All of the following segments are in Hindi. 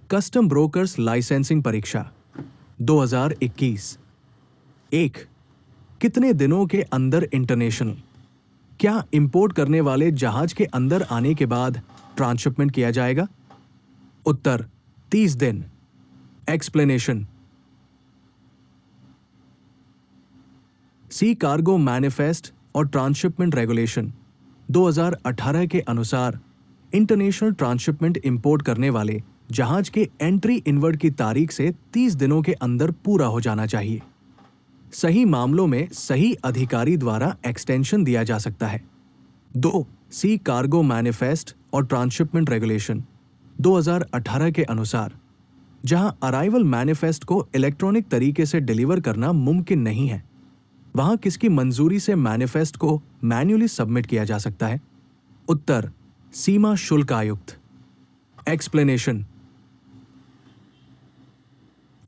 कस्टम ब्रोकर्स लाइसेंसिंग परीक्षा 2021। 1. कितने दिनों के अंदर इंटरनेशनल? क्या इंपोर्ट करने वाले जहाज के अंदर आने के बाद ट्रांसशिपमेंट किया जाएगा? उत्तर 30 दिन। एक्सप्लेनेशन। सी कार्गो मैनिफेस्ट और ट्रांसशिपमेंट रेगुलेशन 2018 के अनुसार इंटरनेशनल ट्रांसशिपमेंट इंपोर्ट करने वाले जहाज के एंट्री इनवर्ड की तारीख से 30 दिनों के अंदर पूरा हो जाना चाहिए। सही मामलों में सही अधिकारी द्वारा एक्सटेंशन दिया जा सकता है। 2. सी कार्गो मैनिफेस्ट और ट्रांसशिपमेंट रेगुलेशन 2018 के अनुसार जहां अराइवल मैनिफेस्ट को इलेक्ट्रॉनिक तरीके से डिलीवर करना मुमकिन नहीं है, वहां किसकी मंजूरी से मैनिफेस्ट को मैन्युअली सबमिट किया जा सकता है? उत्तर सीमा शुल्क आयुक्त। एक्सप्लेनेशन।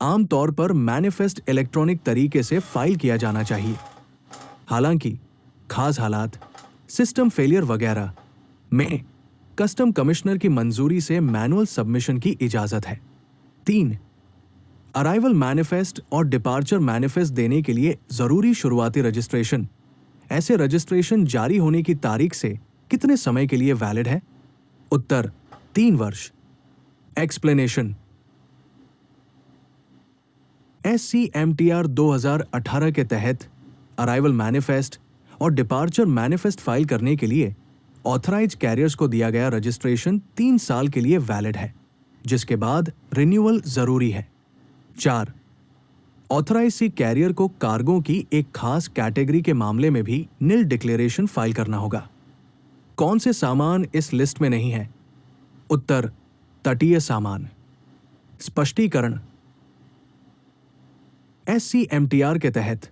आमतौर पर मैनिफेस्ट इलेक्ट्रॉनिक तरीके से फाइल किया जाना चाहिए। हालांकि खास हालात, सिस्टम फेलियर वगैरह में कस्टम कमिश्नर की मंजूरी से मैनुअल सबमिशन की इजाजत है। 3. अराइवल मैनिफेस्ट और डिपार्चर मैनिफेस्ट देने के लिए जरूरी शुरुआती रजिस्ट्रेशन। ऐसे रजिस्ट्रेशन जारी होने की तारीख से कितने समय के लिए वैलिड है? उत्तर 3 वर्ष। एक्सप्लेनेशन। SCMTR 2018 के तहत अराइवल मैनिफेस्ट और डिपार्चर मैनिफेस्ट फाइल करने के लिए ऑथराइज कैरियर्स को दिया गया रजिस्ट्रेशन 3 साल के लिए वैलिड है, जिसके बाद रिन्यूअल जरूरी है। 4. ऑथराइज सी कैरियर को कार्गो की एक खास कैटेगरी के मामले में भी नील डिक्लेरेशन फाइल करना होगा। कौन से सामान इस लिस्ट में नहीं है? उत्तर तटीय सामान। स्पष्टीकरण। SCMTR के तहत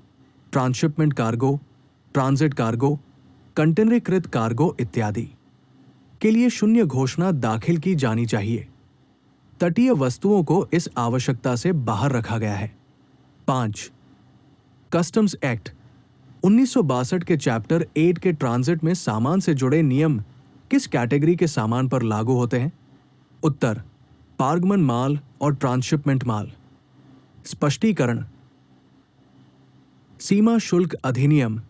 ट्रांसशिपमेंट कार्गो, ट्रांजिट कार्गो, कंटेनरीकृत कार्गो इत्यादि के लिए शून्य घोषणा दाखिल की जानी चाहिए। तटीय वस्तुओं को इस आवश्यकता से बाहर रखा गया है। 5. कस्टम्स एक्ट 1962 के चैप्टर 8 के ट्रांजिट में सामान से जुड़े नियम किस कैटेगरी के सामान पर लागू होते हैं? उत्तर पार्गमन माल और ट्रांसशिपमेंट माल। स्पष्टीकरण। सीमा शुल्क अधिनियम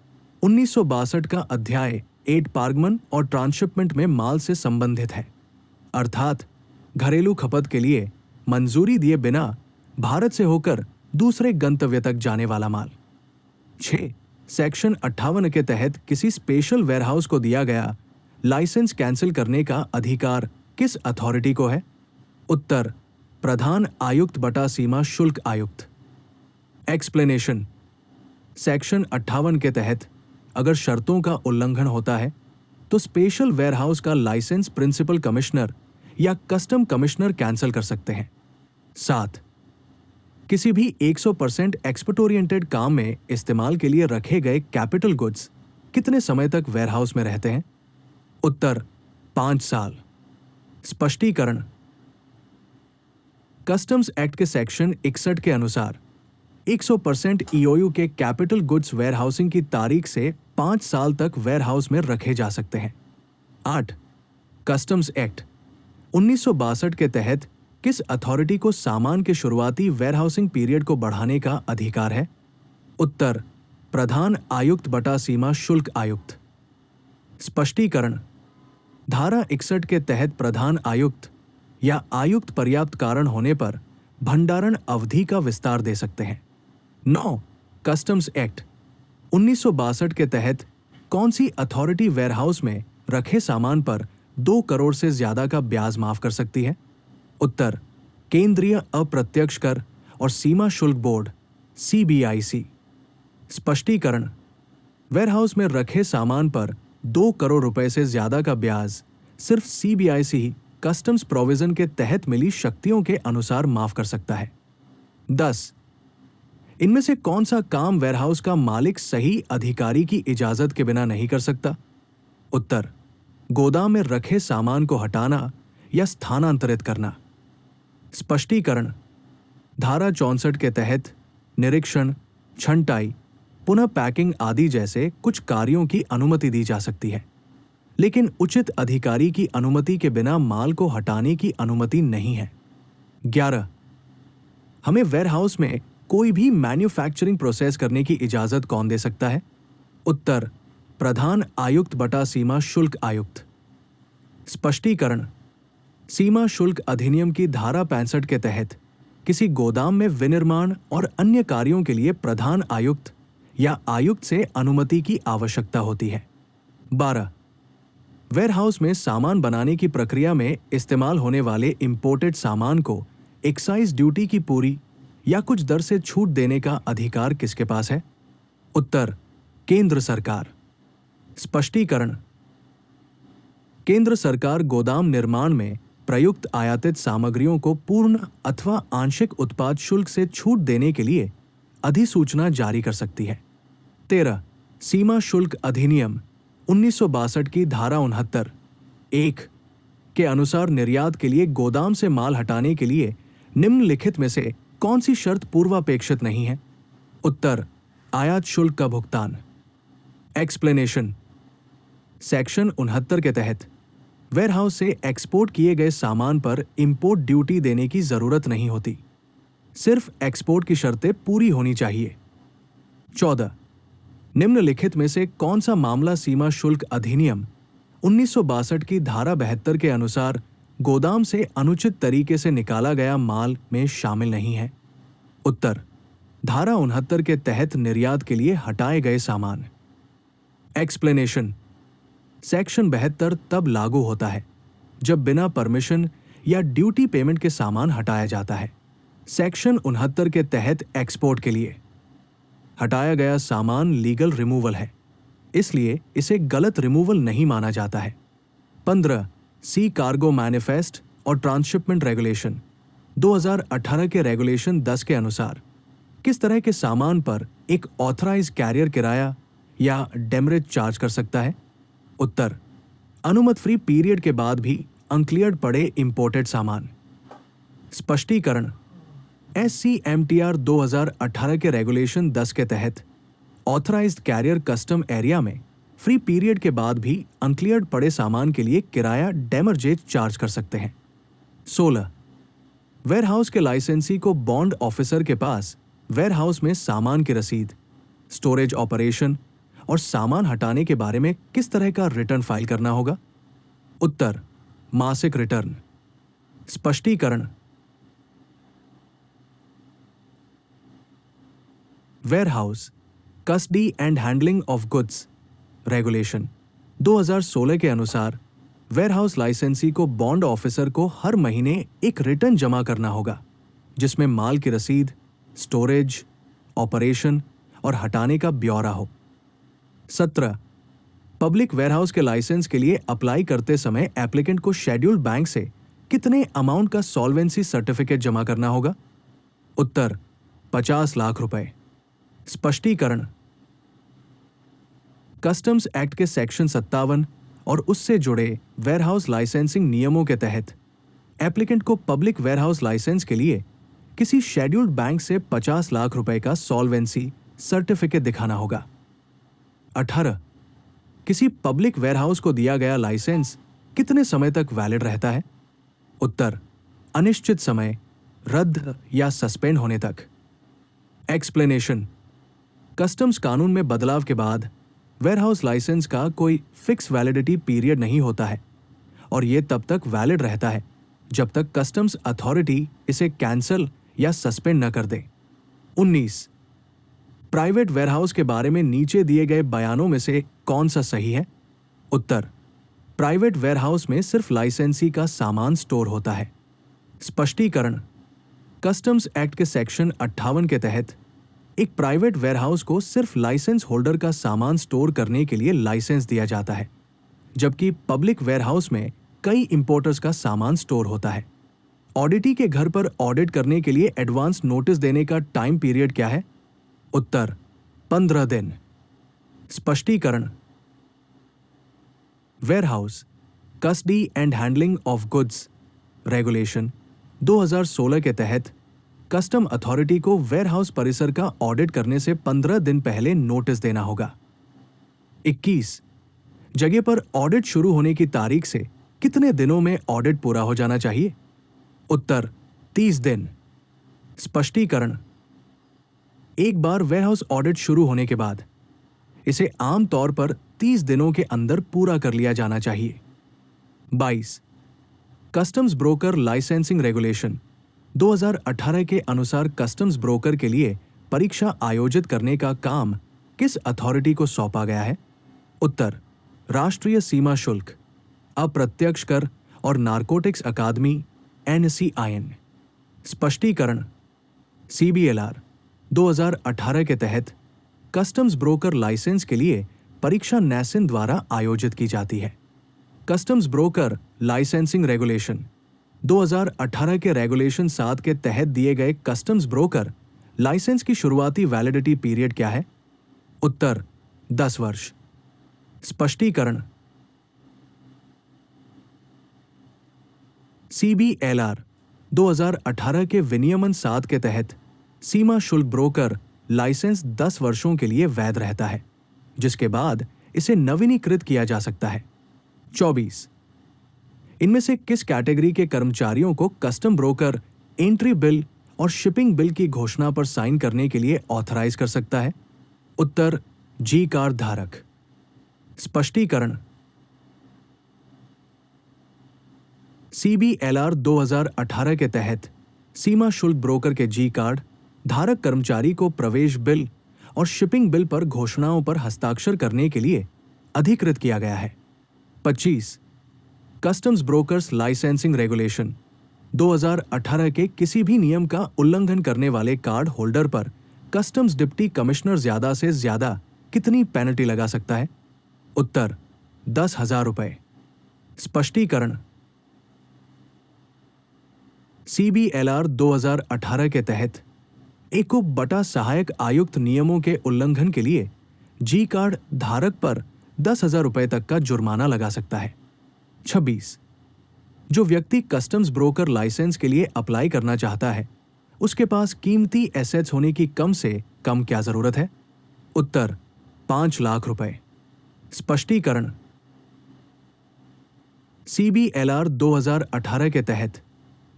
1962 का अध्याय 8 पार्गमन और ट्रांसशिपमेंट में माल से संबंधित है, अर्थात घरेलू खपत के लिए मंजूरी दिए बिना भारत से होकर दूसरे गंतव्य तक जाने वाला माल। 6. सेक्शन 58 के तहत किसी स्पेशल वेयरहाउस को दिया गया लाइसेंस कैंसिल करने का अधिकार किस अथॉरिटी को है? उत्तर प्रधान आयुक्त बटा सीमा शुल्क आयुक्त। एक्सप्लेनेशन। सेक्शन 58 के तहत अगर शर्तों का उल्लंघन होता है तो स्पेशल वेयरहाउस का लाइसेंस प्रिंसिपल कमिश्नर या कस्टम कमिश्नर कैंसिल कर सकते हैं। 7. किसी भी 100% एक्सपोर्ट ओरिएंटेड काम में इस्तेमाल के लिए रखे गए कैपिटल गुड्स कितने समय तक वेयरहाउस में रहते हैं? उत्तर 5 साल। स्पष्टीकरण। कस्टम्स एक्ट के सेक्शन 61 के अनुसार 100% EOU के कैपिटल गुड्स वेयरहाउसिंग की तारीख से 5 साल तक वेयरहाउस में रखे जा सकते हैं। 8. कस्टम्स एक्ट 1962 के तहत किस अथॉरिटी को सामान के शुरुआती वेयरहाउसिंग पीरियड को बढ़ाने का अधिकार है? उत्तर प्रधान आयुक्त बटा सीमा शुल्क आयुक्त। स्पष्टीकरण। धारा 61 के तहत प्रधान आयुक्त या आयुक्त पर्याप्त कारण होने पर भंडारण अवधि का विस्तार दे सकते हैं। 9. कस्टम्स एक्ट 1962 के तहत कौन सी अथॉरिटी वेयरहाउस में रखे सामान पर 2 करोड़ से ज्यादा का ब्याज माफ कर सकती है? उत्तर केंद्रीय अप्रत्यक्ष कर और सीमा शुल्क बोर्ड CBIC। स्पष्टीकरण। वेयरहाउस में रखे सामान पर 2 करोड़ रुपए से ज्यादा का ब्याज सिर्फ CBIC ही कस्टम्स प्रोविजन के तहत मिली शक्तियों के अनुसार माफ कर सकता है। 10. इनमें से कौन सा काम वेयरहाउस का मालिक सही अधिकारी की इजाजत के बिना नहीं कर सकता? उत्तर गोदाम में रखे सामान को हटाना या स्थानांतरित करना। स्पष्टीकरण। धारा 64 के तहत निरीक्षण, छंटाई, पुनः पैकिंग आदि जैसे कुछ कार्यों की अनुमति दी जा सकती है, लेकिन उचित अधिकारी की अनुमति के बिना माल को हटाने की अनुमति नहीं है। 11. हमें वेयरहाउस में कोई भी मैन्युफैक्चरिंग प्रोसेस करने की इजाजत कौन दे सकता है? उत्तर, प्रधान आयुक्त बटा सीमा शुल्क आयुक्त। स्पष्टीकरण। सीमा शुल्क अधिनियम की धारा 65 के तहत किसी गोदाम में विनिर्माण और अन्य कार्यों के लिए प्रधान आयुक्त या आयुक्त से अनुमति की आवश्यकता होती है। 12. वेयरहाउस में सामान बनाने की प्रक्रिया में इस्तेमाल होने वाले इंपोर्टेड सामान को एक्साइज ड्यूटी की पूरी या कुछ दर से छूट देने का अधिकार किसके पास है? उत्तर, केंद्र सरकार। स्पष्टीकरण। केंद्र सरकार गोदाम निर्माण में प्रयुक्त आयातित सामग्रियों को पूर्ण अथवा आंशिक उत्पाद शुल्क से छूट देने के लिए अधिसूचना जारी कर सकती है। 13. सीमा शुल्क अधिनियम 1962 की धारा 69(1) के अनुसार निर्यात के लिए गोदाम से माल हटाने के लिए निम्नलिखित में से कौन सी शर्त पूर्वापेक्षित नहीं है? उत्तर, आयात शुल्क का भुगतान। एक्सप्लेनेशन। सेक्शन 69 के तहत वेयरहाउस से एक्सपोर्ट किए गए सामान पर इंपोर्ट ड्यूटी देने की जरूरत नहीं होती, सिर्फ एक्सपोर्ट की शर्तें पूरी होनी चाहिए। 14. निम्नलिखित में से कौन सा मामला सीमा शुल्क अधिनियम 1962 की धारा 72 के अनुसार गोदाम से अनुचित तरीके से निकाला गया माल में शामिल नहीं है? उत्तर, धारा 69 के तहत निर्यात के लिए हटाए गए सामान। एक्सप्लेनेशन। सेक्शन 72 तब लागू होता है जब बिना परमिशन या ड्यूटी पेमेंट के सामान हटाया जाता है। सेक्शन 69 के तहत एक्सपोर्ट के लिए हटाया गया सामान लीगल रिमूवल है, इसलिए इसे गलत रिमूवल नहीं माना जाता है। 15. सी कार्गो मैनिफेस्ट और ट्रांसशिपमेंट रेगुलेशन 2018 के रेगुलेशन 10 के अनुसार किस तरह के सामान पर एक ऑथराइज कैरियर किराया या डेमरेज चार्ज कर सकता है? उत्तर, अनुमत फ्री पीरियड के बाद भी अनक्लियर्ड पड़े इंपोर्टेड सामान। स्पष्टीकरण। SCMTR 2018 के रेगुलेशन 10 के तहत ऑथराइज्ड कैरियर कस्टम एरिया में फ्री पीरियड के बाद भी अनक्लियर्ड पड़े सामान के लिए किराया डेमरजेज चार्ज कर सकते हैं। 16. वेयरहाउस के लाइसेंसी को बॉन्ड ऑफिसर के पास वेयरहाउस में सामान की रसीद, स्टोरेज ऑपरेशन और सामान हटाने के बारे में किस तरह का रिटर्न फाइल करना होगा? उत्तर, मासिक रिटर्न। स्पष्टीकरण। Warehouse custody and handling of goods regulation 2016 के अनुसार वेयरहाउस लाइसेंसी को बॉन्ड ऑफिसर को हर महीने एक रिटर्न जमा करना होगा जिसमें माल की रसीद, स्टोरेज, ऑपरेशन और हटाने का ब्यौरा हो। 17. पब्लिक वेयरहाउस के लाइसेंस के लिए अप्लाई करते समय एप्लीकेंट को शेड्यूल्ड बैंक से कितने अमाउंट का सॉल्वेंसी सर्टिफिकेट जमा करना होगा? उत्तर, 50 लाख रुपए। स्पष्टीकरण। कस्टम्स एक्ट के सेक्शन 57 और उससे जुड़े वेयरहाउस लाइसेंसिंग नियमों के तहत एप्लीकेंट को पब्लिक वेयरहाउस लाइसेंस के लिए किसी शेड्यूल्ड बैंक से 50 लाख रुपए का सॉल्वेंसी सर्टिफिकेट दिखाना होगा। 18. किसी पब्लिक वेयरहाउस को दिया गया लाइसेंस कितने समय तक वैलिड रहता है? उत्तर, अनिश्चित समय, रद्द या सस्पेंड होने तक। एक्सप्लेनेशन। कस्टम्स कानून में बदलाव के बाद वेयरहाउस लाइसेंस का कोई फिक्स वैलिडिटी पीरियड नहीं होता है और यह तब तक वैलिड रहता है जब तक कस्टम्स अथॉरिटी इसे कैंसिल या सस्पेंड न कर दे। 19. प्राइवेट वेयरहाउस के बारे में नीचे दिए गए बयानों में से कौन सा सही है? उत्तर, प्राइवेट वेयरहाउस में सिर्फ लाइसेंसी का सामान स्टोर होता है। स्पष्टीकरण। कस्टम्स एक्ट के सेक्शन 58 के तहत एक प्राइवेट वेयरहाउस को सिर्फ लाइसेंस होल्डर का सामान स्टोर करने के लिए लाइसेंस दिया जाता है, जबकि पब्लिक वेयरहाउस में कई इंपोर्टर्स का सामान स्टोर होता है। ऑडिटी के घर पर ऑडिट करने के लिए एडवांस नोटिस देने का टाइम पीरियड क्या है? उत्तर, 15 दिन। स्पष्टीकरण। Warehouse custody and handling of goods regulation 2016 के तहत कस्टम अथॉरिटी को वेयरहाउस परिसर का ऑडिट करने से 15 दिन पहले नोटिस देना होगा। 21. जगह पर ऑडिट शुरू होने की तारीख से कितने दिनों में ऑडिट पूरा हो जाना चाहिए? उत्तर, 30 दिन। स्पष्टीकरण: एक बार वेयरहाउस ऑडिट शुरू होने के बाद इसे आम तौर पर 30 दिनों के अंदर पूरा कर लिया जाना चाहिए। 22 कस्टम्स ब्रोकर लाइसेंसिंग रेगुलेशन 2018 के अनुसार कस्टम्स ब्रोकर के लिए परीक्षा आयोजित करने का काम किस अथॉरिटी को सौंपा गया है? उत्तर: राष्ट्रीय सीमा शुल्क, अप्रत्यक्ष कर और नारकोटिक्स अकादमी NCIN। स्पष्टीकरण: CBLR 2018 के तहत कस्टम्स ब्रोकर लाइसेंस के लिए परीक्षा NACIN द्वारा आयोजित की जाती है। कस्टम्स ब्रोकर लाइसेंसिंग रेगुलेशन 2018 के रेगुलेशन 7 के तहत दिए गए कस्टम्स ब्रोकर लाइसेंस की शुरुआती वैलिडिटी पीरियड क्या है? उत्तर: 10 वर्ष। स्पष्टीकरण: CBLR 2018 के विनियमन 7 के तहत सीमा शुल्क ब्रोकर लाइसेंस 10 वर्षों के लिए वैध रहता है, जिसके बाद इसे नवीनीकृत किया जा सकता है। 24 इनमें से किस कैटेगरी के कर्मचारियों को कस्टम ब्रोकर एंट्री बिल और शिपिंग बिल की घोषणा पर साइन करने के लिए ऑथराइज कर सकता है? उत्तर: जी कार्ड धारक। स्पष्टीकरण: CBLR 2018 के तहत सीमा शुल्क ब्रोकर के जी कार्ड धारक कर्मचारी को प्रवेश बिल और शिपिंग बिल पर घोषणाओं पर हस्ताक्षर करने के लिए अधिकृत किया गया है। 25 कस्टम्स ब्रोकर्स लाइसेंसिंग रेगुलेशन 2018 के किसी भी नियम का उल्लंघन करने वाले कार्ड होल्डर पर कस्टम्स डिप्टी कमिश्नर ज्यादा से ज्यादा कितनी पेनल्टी लगा सकता है? उत्तर: 10,000 रुपए। स्पष्टीकरण: CBLR 2018 के तहत एक उप बटा सहायक आयुक्त नियमों के उल्लंघन के लिए जी कार्ड धारक पर 10,000 रुपए तक का जुर्माना लगा सकता है। 26 जो व्यक्ति कस्टम्स ब्रोकर लाइसेंस के लिए अप्लाई करना चाहता है, उसके पास कीमती एसेट्स होने की कम से कम क्या जरूरत है? उत्तर: 5 लाख रुपए। स्पष्टीकरण: CBLR 2018 के तहत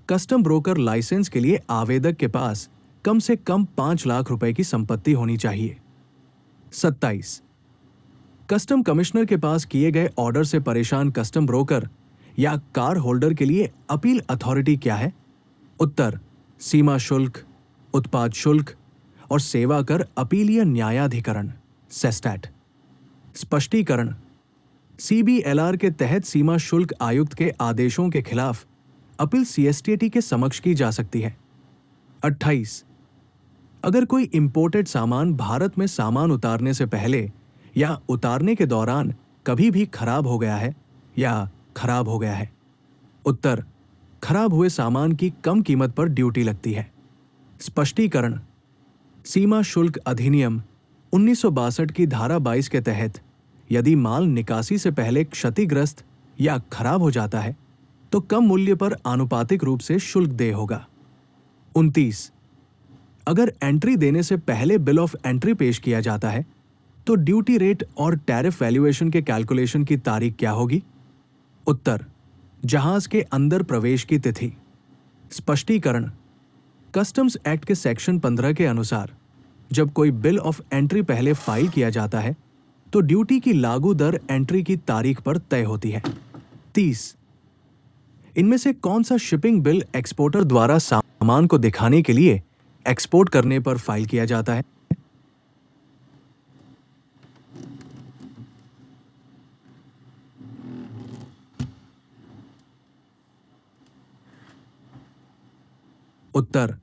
कस्टम ब्रोकर लाइसेंस के लिए आवेदक के पास कम से कम 5 लाख रुपए की संपत्ति होनी चाहिए। 27 कस्टम कमिश्नर के पास किए गए ऑर्डर से परेशान कस्टम ब्रोकर या कार होल्डर के लिए अपील अथॉरिटी क्या है? उत्तर: सीमा शुल्क, उत्पाद शुल्क और सेवा कर अपीलीय न्यायाधिकरण सेस्टैट। स्पष्टीकरण: CBLR के तहत सीमा शुल्क आयुक्त के आदेशों के खिलाफ अपील CSTT के समक्ष की जा सकती है। 28 अगर कोई इंपोर्टेड सामान भारत में सामान उतारने से पहले या उतारने के दौरान कभी भी खराब हो गया है या खराब हो गया है? उत्तर: खराब हुए सामान की कम कीमत पर ड्यूटी लगती है। स्पष्टीकरण: सीमा शुल्क अधिनियम 1962 की धारा 22 के तहत यदि माल निकासी से पहले क्षतिग्रस्त या खराब हो जाता है तो कम मूल्य पर आनुपातिक रूप से शुल्क देय होगा। 29 अगर एंट्री देने से पहले बिल ऑफ एंट्री पेश किया जाता है तो ड्यूटी रेट और टैरिफ वैल्यूएशन के कैलकुलेशन की तारीख क्या होगी? उत्तर: जहाज के अंदर प्रवेश की तिथि। स्पष्टीकरण: कस्टम्स एक्ट के सेक्शन 15 के अनुसार जब कोई बिल ऑफ एंट्री पहले फाइल किया जाता है तो ड्यूटी की लागू दर एंट्री की तारीख पर तय होती है। 30 इनमें से कौन सा शिपिंग बिल एक्सपोर्टर द्वारा सामान को दिखाने के लिए एक्सपोर्ट करने पर फाइल किया जाता है? उत्तर: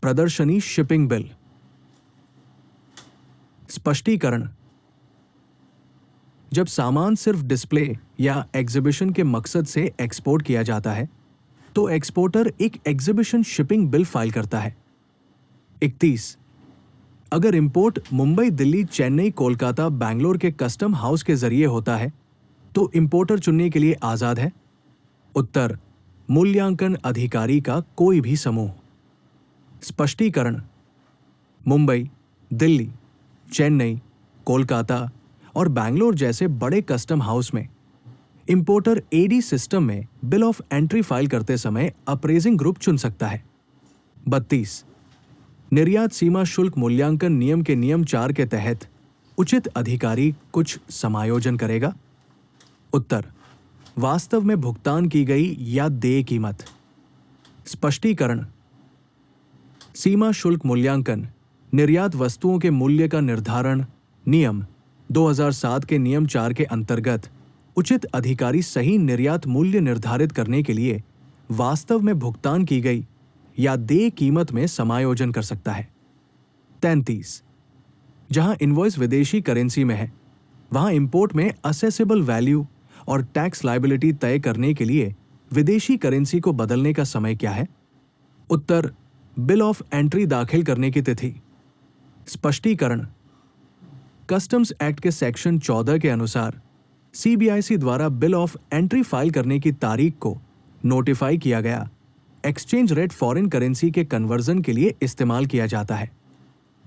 प्रदर्शनी शिपिंग बिल। स्पष्टीकरण: जब सामान सिर्फ डिस्प्ले या एग्जीबिशन के मकसद से एक्सपोर्ट किया जाता है तो एक्सपोर्टर एक एग्जीबिशन शिपिंग बिल फाइल करता है। 31 अगर इंपोर्ट मुंबई, दिल्ली, चेन्नई, कोलकाता, बैंगलोर के कस्टम हाउस के जरिए होता है तो इंपोर्टर चुनने के लिए आजाद है? उत्तर: मूल्यांकन अधिकारी का कोई भी समूह। स्पष्टीकरण: मुंबई, दिल्ली, चेन्नई, कोलकाता और बैंगलोर जैसे बड़े कस्टम हाउस में इंपोर्टर AD सिस्टम में बिल ऑफ एंट्री फाइल करते समय अप्रेजिंग ग्रुप चुन सकता है। 32 निर्यात सीमा शुल्क मूल्यांकन नियम के नियम 4 के तहत उचित अधिकारी कुछ समायोजन करेगा। उत्तर वास्तव में भुगतान की गई या देय कीमत। स्पष्टीकरण सीमा शुल्क मूल्यांकन निर्यात वस्तुओं के मूल्य का निर्धारण नियम 2007 के नियम 4 के अंतर्गत उचित अधिकारी सही निर्यात मूल्य निर्धारित करने के लिए वास्तव में भुगतान की गई या देय कीमत में समायोजन कर सकता है। 33 जहां इनवॉइस विदेशी करेंसी में है, वहां इंपोर्ट में असेसेबल वैल्यू और टैक्स लायबिलिटी तय करने के लिए विदेशी करेंसी को बदलने का समय क्या है? उत्तर बिल ऑफ एंट्री दाखिल करने की तिथि। स्पष्टीकरण कस्टम्स एक्ट के सेक्शन 14 के अनुसार सीबीआईसी द्वारा बिल ऑफ एंट्री फाइल करने की तारीख को नोटिफाई किया गया एक्सचेंज रेट फॉरेन करेंसी के कन्वर्जन के लिए इस्तेमाल किया जाता है।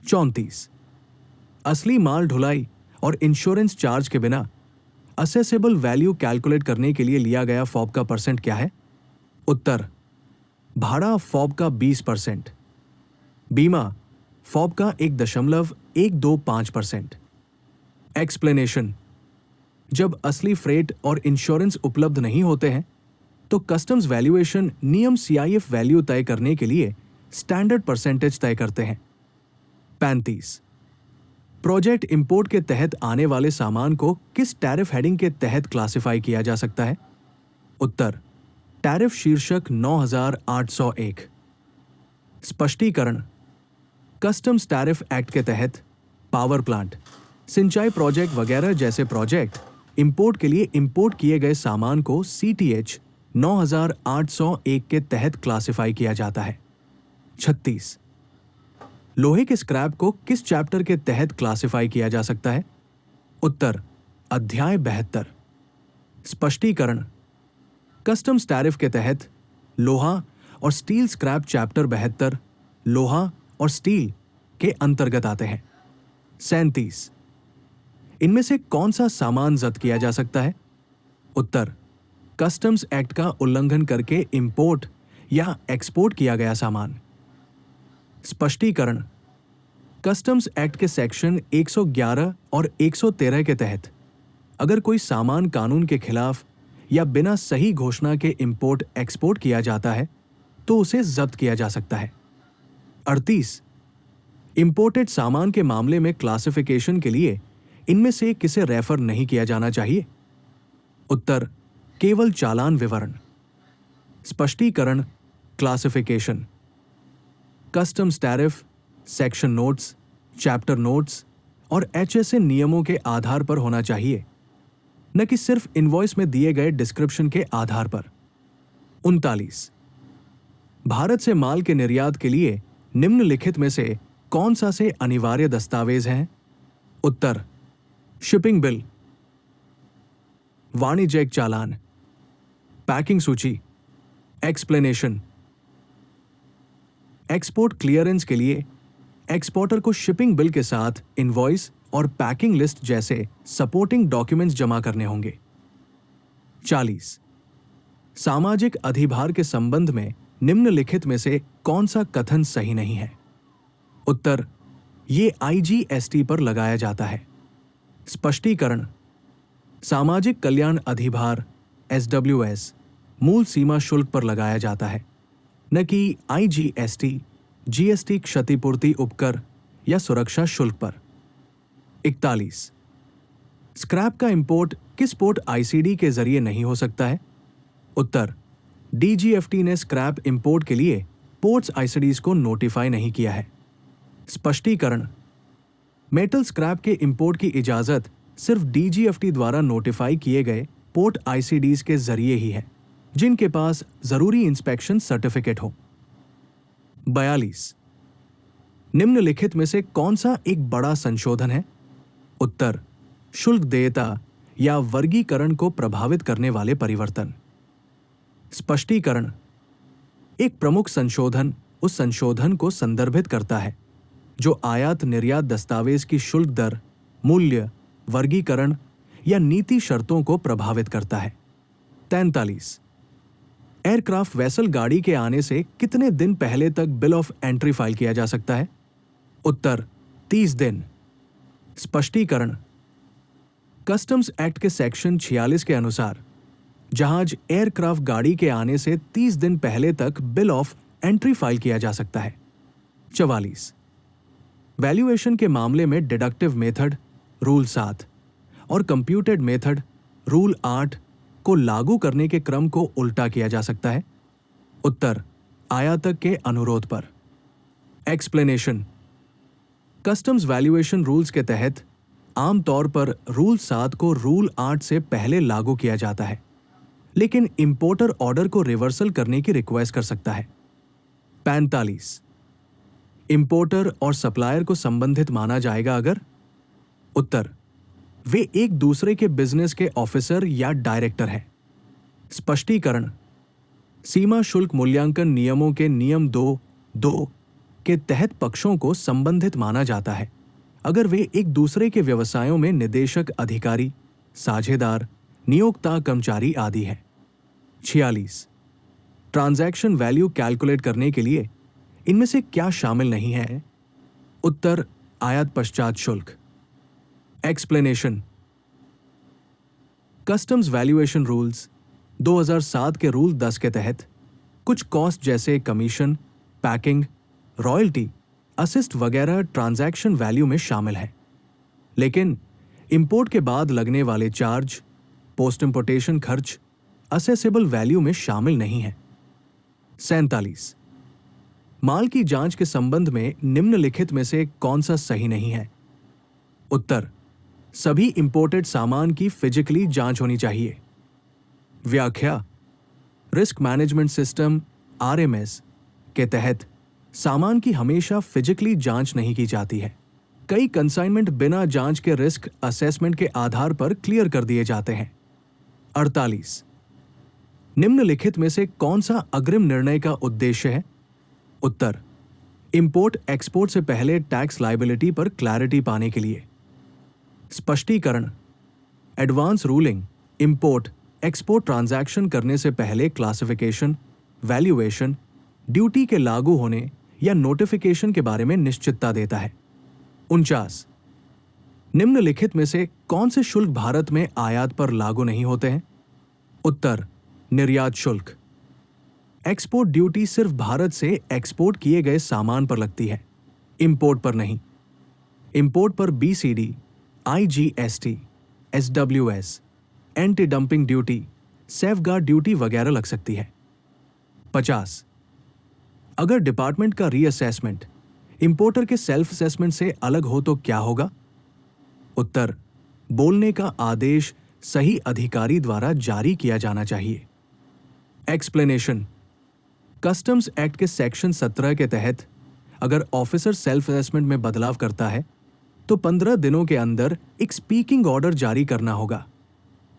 34 असली माल ढुलाई और इंश्योरेंस चार्ज के बिना असेसेबल वैल्यू कैलकुलेट करने के लिए लिया गया फॉब का परसेंट क्या है? उत्तर भाड़ा फॉब का 20%, बीमा फॉब का 1.125%। एक्सप्लेनेशन जब असली फ्रेट और इंश्योरेंस उपलब्ध नहीं होते हैं तो कस्टम्स वैल्यूएशन नियम सीआईएफ वैल्यू तय करने के लिए स्टैंडर्ड परसेंटेज तय करते हैं। 35 प्रोजेक्ट इंपोर्ट के तहत आने वाले सामान को किस टैरिफ हेडिंग के तहत क्लासिफाई किया जा सकता है? उत्तर टैरिफ शीर्षक 9801। स्पष्टीकरण कस्टम्स टैरिफ एक्ट के तहत पावर प्लांट, सिंचाई प्रोजेक्ट वगैरह जैसे प्रोजेक्ट इंपोर्ट के लिए इंपोर्ट किए गए सामान को सीटीएच 9801 के तहत क्लासिफाई किया जाता है। 36 लोहे के स्क्रैप को किस चैप्टर के तहत क्लासिफाई किया जा सकता है? उत्तर अध्याय 72। स्पष्टीकरण कस्टम्स टैरिफ के तहत लोहा और स्टील स्क्रैप चैप्टर 72 लोहा और स्टील के अंतर्गत आते हैं। 37 इनमें से कौन सा सामान जब्त किया जा सकता है? उत्तर कस्टम्स एक्ट का उल्लंघन करके इंपोर्ट या एक्सपोर्ट किया गया सामान। स्पष्टीकरण कस्टम्स एक्ट के सेक्शन 111 और 113 के तहत अगर कोई सामान कानून के खिलाफ या बिना सही घोषणा के इंपोर्ट एक्सपोर्ट किया जाता है तो उसे जब्त किया जा सकता है। 38 इंपोर्टेड सामान के मामले में क्लासिफिकेशन के लिए इनमें से किसे रेफर नहीं किया जाना चाहिए? उत्तर केवल चालान विवरण। स्पष्टीकरण classification customs tariff section notes, chapter notes और एचएसए नियमों के आधार पर होना चाहिए, न कि सिर्फ इनवॉइस में दिए गए डिस्क्रिप्शन के आधार पर। 39 भारत से माल के निर्यात के लिए निम्नलिखित में से कौन सा से अनिवार्य दस्तावेज हैं? उत्तर शिपिंग बिल, वाणिज्यिक चालान, पैकिंग सूची, एक्सप्लेनेशन। एक्सपोर्ट क्लियरेंस के लिए एक्सपोर्टर को शिपिंग बिल के साथ इनवॉइस और पैकिंग लिस्ट जैसे सपोर्टिंग डॉक्यूमेंट्स जमा करने होंगे। 40 सामाजिक अधिभार के संबंध में निम्नलिखित में से कौन सा कथन सही नहीं है? उत्तर ये आईजीएसटी पर लगाया जाता है। स्पष्टीकरण सामाजिक कल्याण अधिभार एसडब्ल्यूएस मूल सीमा शुल्क पर लगाया जाता है, न कि आईजीएसटी जीएसटी क्षतिपूर्ति उपकर या सुरक्षा शुल्क पर। 41 स्क्रैप का इंपोर्ट किस पोर्ट आईसीडी के जरिए नहीं हो सकता है? उत्तर डीजीएफटी ने स्क्रैप इंपोर्ट के लिए पोर्ट्स आईसीडीज को नोटिफाई नहीं किया है। स्पष्टीकरण मेटल स्क्रैप के इंपोर्ट की इजाजत सिर्फ डीजीएफटी द्वारा नोटिफाई किए गए पोर्ट आईसीडीज के जरिए ही है, जिनके पास जरूरी इंस्पेक्शन सर्टिफिकेट हो। 42 निम्नलिखित में से कौन सा एक बड़ा संशोधन है? उत्तर शुल्क देयता या वर्गीकरण को प्रभावित करने वाले परिवर्तन। स्पष्टीकरण एक प्रमुख संशोधन उस संशोधन को संदर्भित करता है जो आयात निर्यात दस्तावेज की शुल्क दर, मूल्य, वर्गीकरण या नीति शर्तों को प्रभावित करता है। 43 एयरक्राफ्ट वेसल गाड़ी के आने से कितने दिन पहले तक बिल ऑफ एंट्री फाइल किया जा सकता है? उत्तर 30 दिन। स्पष्टीकरण। कस्टम्स एक्ट के सेक्शन 46 के अनुसार जहाज एयरक्राफ्ट गाड़ी के आने से 30 दिन पहले तक बिल ऑफ एंट्री फाइल किया जा सकता है। 44। वैल्यूएशन के मामले में डिडक्टिव मेथड रूल 7 और कंप्यूटेड मेथड रूल 8 को लागू करने के क्रम को उल्टा किया जा सकता है। उत्तर आयातक के अनुरोध पर। एक्सप्लेनेशन। कस्टम्स वैल्यूएशन रूल्स के तहत आमतौर पर रूल 7 को रूल 8 से पहले लागू किया जाता है, लेकिन इंपोर्टर ऑर्डर को रिवर्सल करने की रिक्वेस्ट कर सकता है। 45। इंपोर्टर और सप्लायर को संबंधित माना जाएगा अगर? उत्तर वे एक दूसरे के बिजनेस के ऑफिसर या डायरेक्टर हैं। स्पष्टीकरण। सीमा शुल्क मूल्यांकन नियमों के नियम 2(2) के तहत पक्षों को संबंधित माना जाता है अगर वे एक दूसरे के व्यवसायों में निदेशक अधिकारी, साझेदार, नियोक्ता कर्मचारी आदि हैं। 46। ट्रांजैक्शन वैल्यू कैलकुलेट करने के लिए इनमें से क्या शामिल नहीं है? उत्तर आयात पश्चात शुल्क। एक्सप्लेनेशन। कस्टम्स वैल्यूएशन रूल्स 2007 के रूल 10 के तहत कुछ कॉस्ट जैसे कमीशन, पैकिंग, रॉयल्टी, असिस्ट वगैरह ट्रांजैक्शन वैल्यू में शामिल है, लेकिन इंपोर्ट के बाद लगने वाले चार्ज, पोस्ट इंपोर्टेशन खर्च असेसेबल वैल्यू में शामिल नहीं है। 47। माल की जांच के संबंध में निम्नलिखित में से कौन सा सही नहीं है? उत्तर सभी इंपोर्टेड सामान की फिजिकली जांच होनी चाहिए। व्याख्या। रिस्क मैनेजमेंट सिस्टम आरएमएस के तहत सामान की हमेशा फिजिकली जांच नहीं की जाती है। कई कंसाइनमेंट बिना जांच के रिस्क असेसमेंट के आधार पर क्लियर कर दिए जाते हैं। 48। निम्नलिखित में से कौन सा अग्रिम निर्णय का उद्देश्य है? उत्तर इंपोर्ट एक्सपोर्ट से पहले टैक्स लायबिलिटी पर क्लैरिटी पाने के लिए। स्पष्टीकरण। Advance ruling import export transaction करने से पहले क्लासिफिकेशन, वैल्यूएशन, ड्यूटी के लागू होने या नोटिफिकेशन के बारे में निश्चितता देता है। 49। निम्नलिखित में से कौन से शुल्क भारत में आयात पर लागू नहीं होते हैं? उत्तर निर्यात शुल्क। एक्सपोर्ट ड्यूटी सिर्फ भारत से एक्सपोर्ट किए गए सामान पर लगती है, इंपोर्ट पर नहीं। इंपोर्ट पर BCD, IGST, SWS, anti dumping duty, safeguard duty वगैरह लग सकती है। 50। अगर डिपार्टमेंट का रीअसेसमेंट इंपोर्टर के सेल्फ असेसमेंट से अलग हो तो क्या होगा? उत्तर बोलने का आदेश सही अधिकारी द्वारा जारी किया जाना चाहिए। एक्सप्लेनेशन। कस्टम्स एक्ट के सेक्शन 17 के तहत अगर ऑफिसर सेल्फ असेसमेंट में बदलाव करता है तो 15 दिनों के अंदर एक स्पीकिंग ऑर्डर जारी करना होगा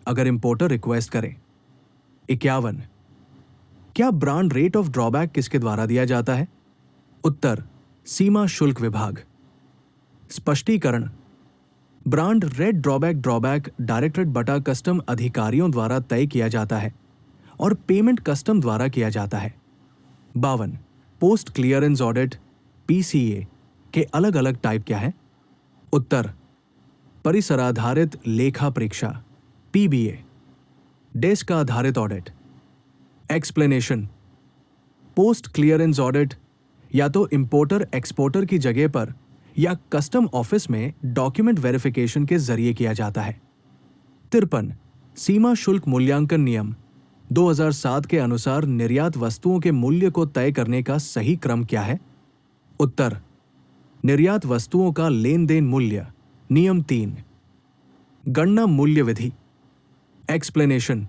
अगर इंपोर्टर रिक्वेस्ट करे। 51। क्या ब्रांड रेट ऑफ ड्रॉबैक किसके द्वारा दिया जाता है? उत्तर सीमा शुल्क विभाग। स्पष्टीकरण। ब्रांड रेट ड्रॉबैक डायरेक्टरेट बटा कस्टम अधिकारियों द्वारा तय किया जाता है और पेमेंट कस्टम द्वारा किया जाता है। 52। पोस्ट क्लियरेंस ऑडिट पीसीए के अलग अलग टाइप क्या है? उत्तर परिसराधारित लेखा परीक्षा पीबीए, डेस्क आधारित audit. Explanation. Post clearance audit या तो इंपोर्टर एक्सपोर्टर की जगह पर या कस्टम ऑफिस में डॉक्यूमेंट वेरिफिकेशन के जरिए किया जाता है। 53। सीमा शुल्क मूल्यांकन नियम 2007 के अनुसार निर्यात वस्तुओं के मूल्य को तय करने का सही क्रम क्या है? उत्तर निर्यात वस्तुओं का लेन देन मूल्य नियम 3 गणना मूल्य विधि। एक्सप्लेनेशन।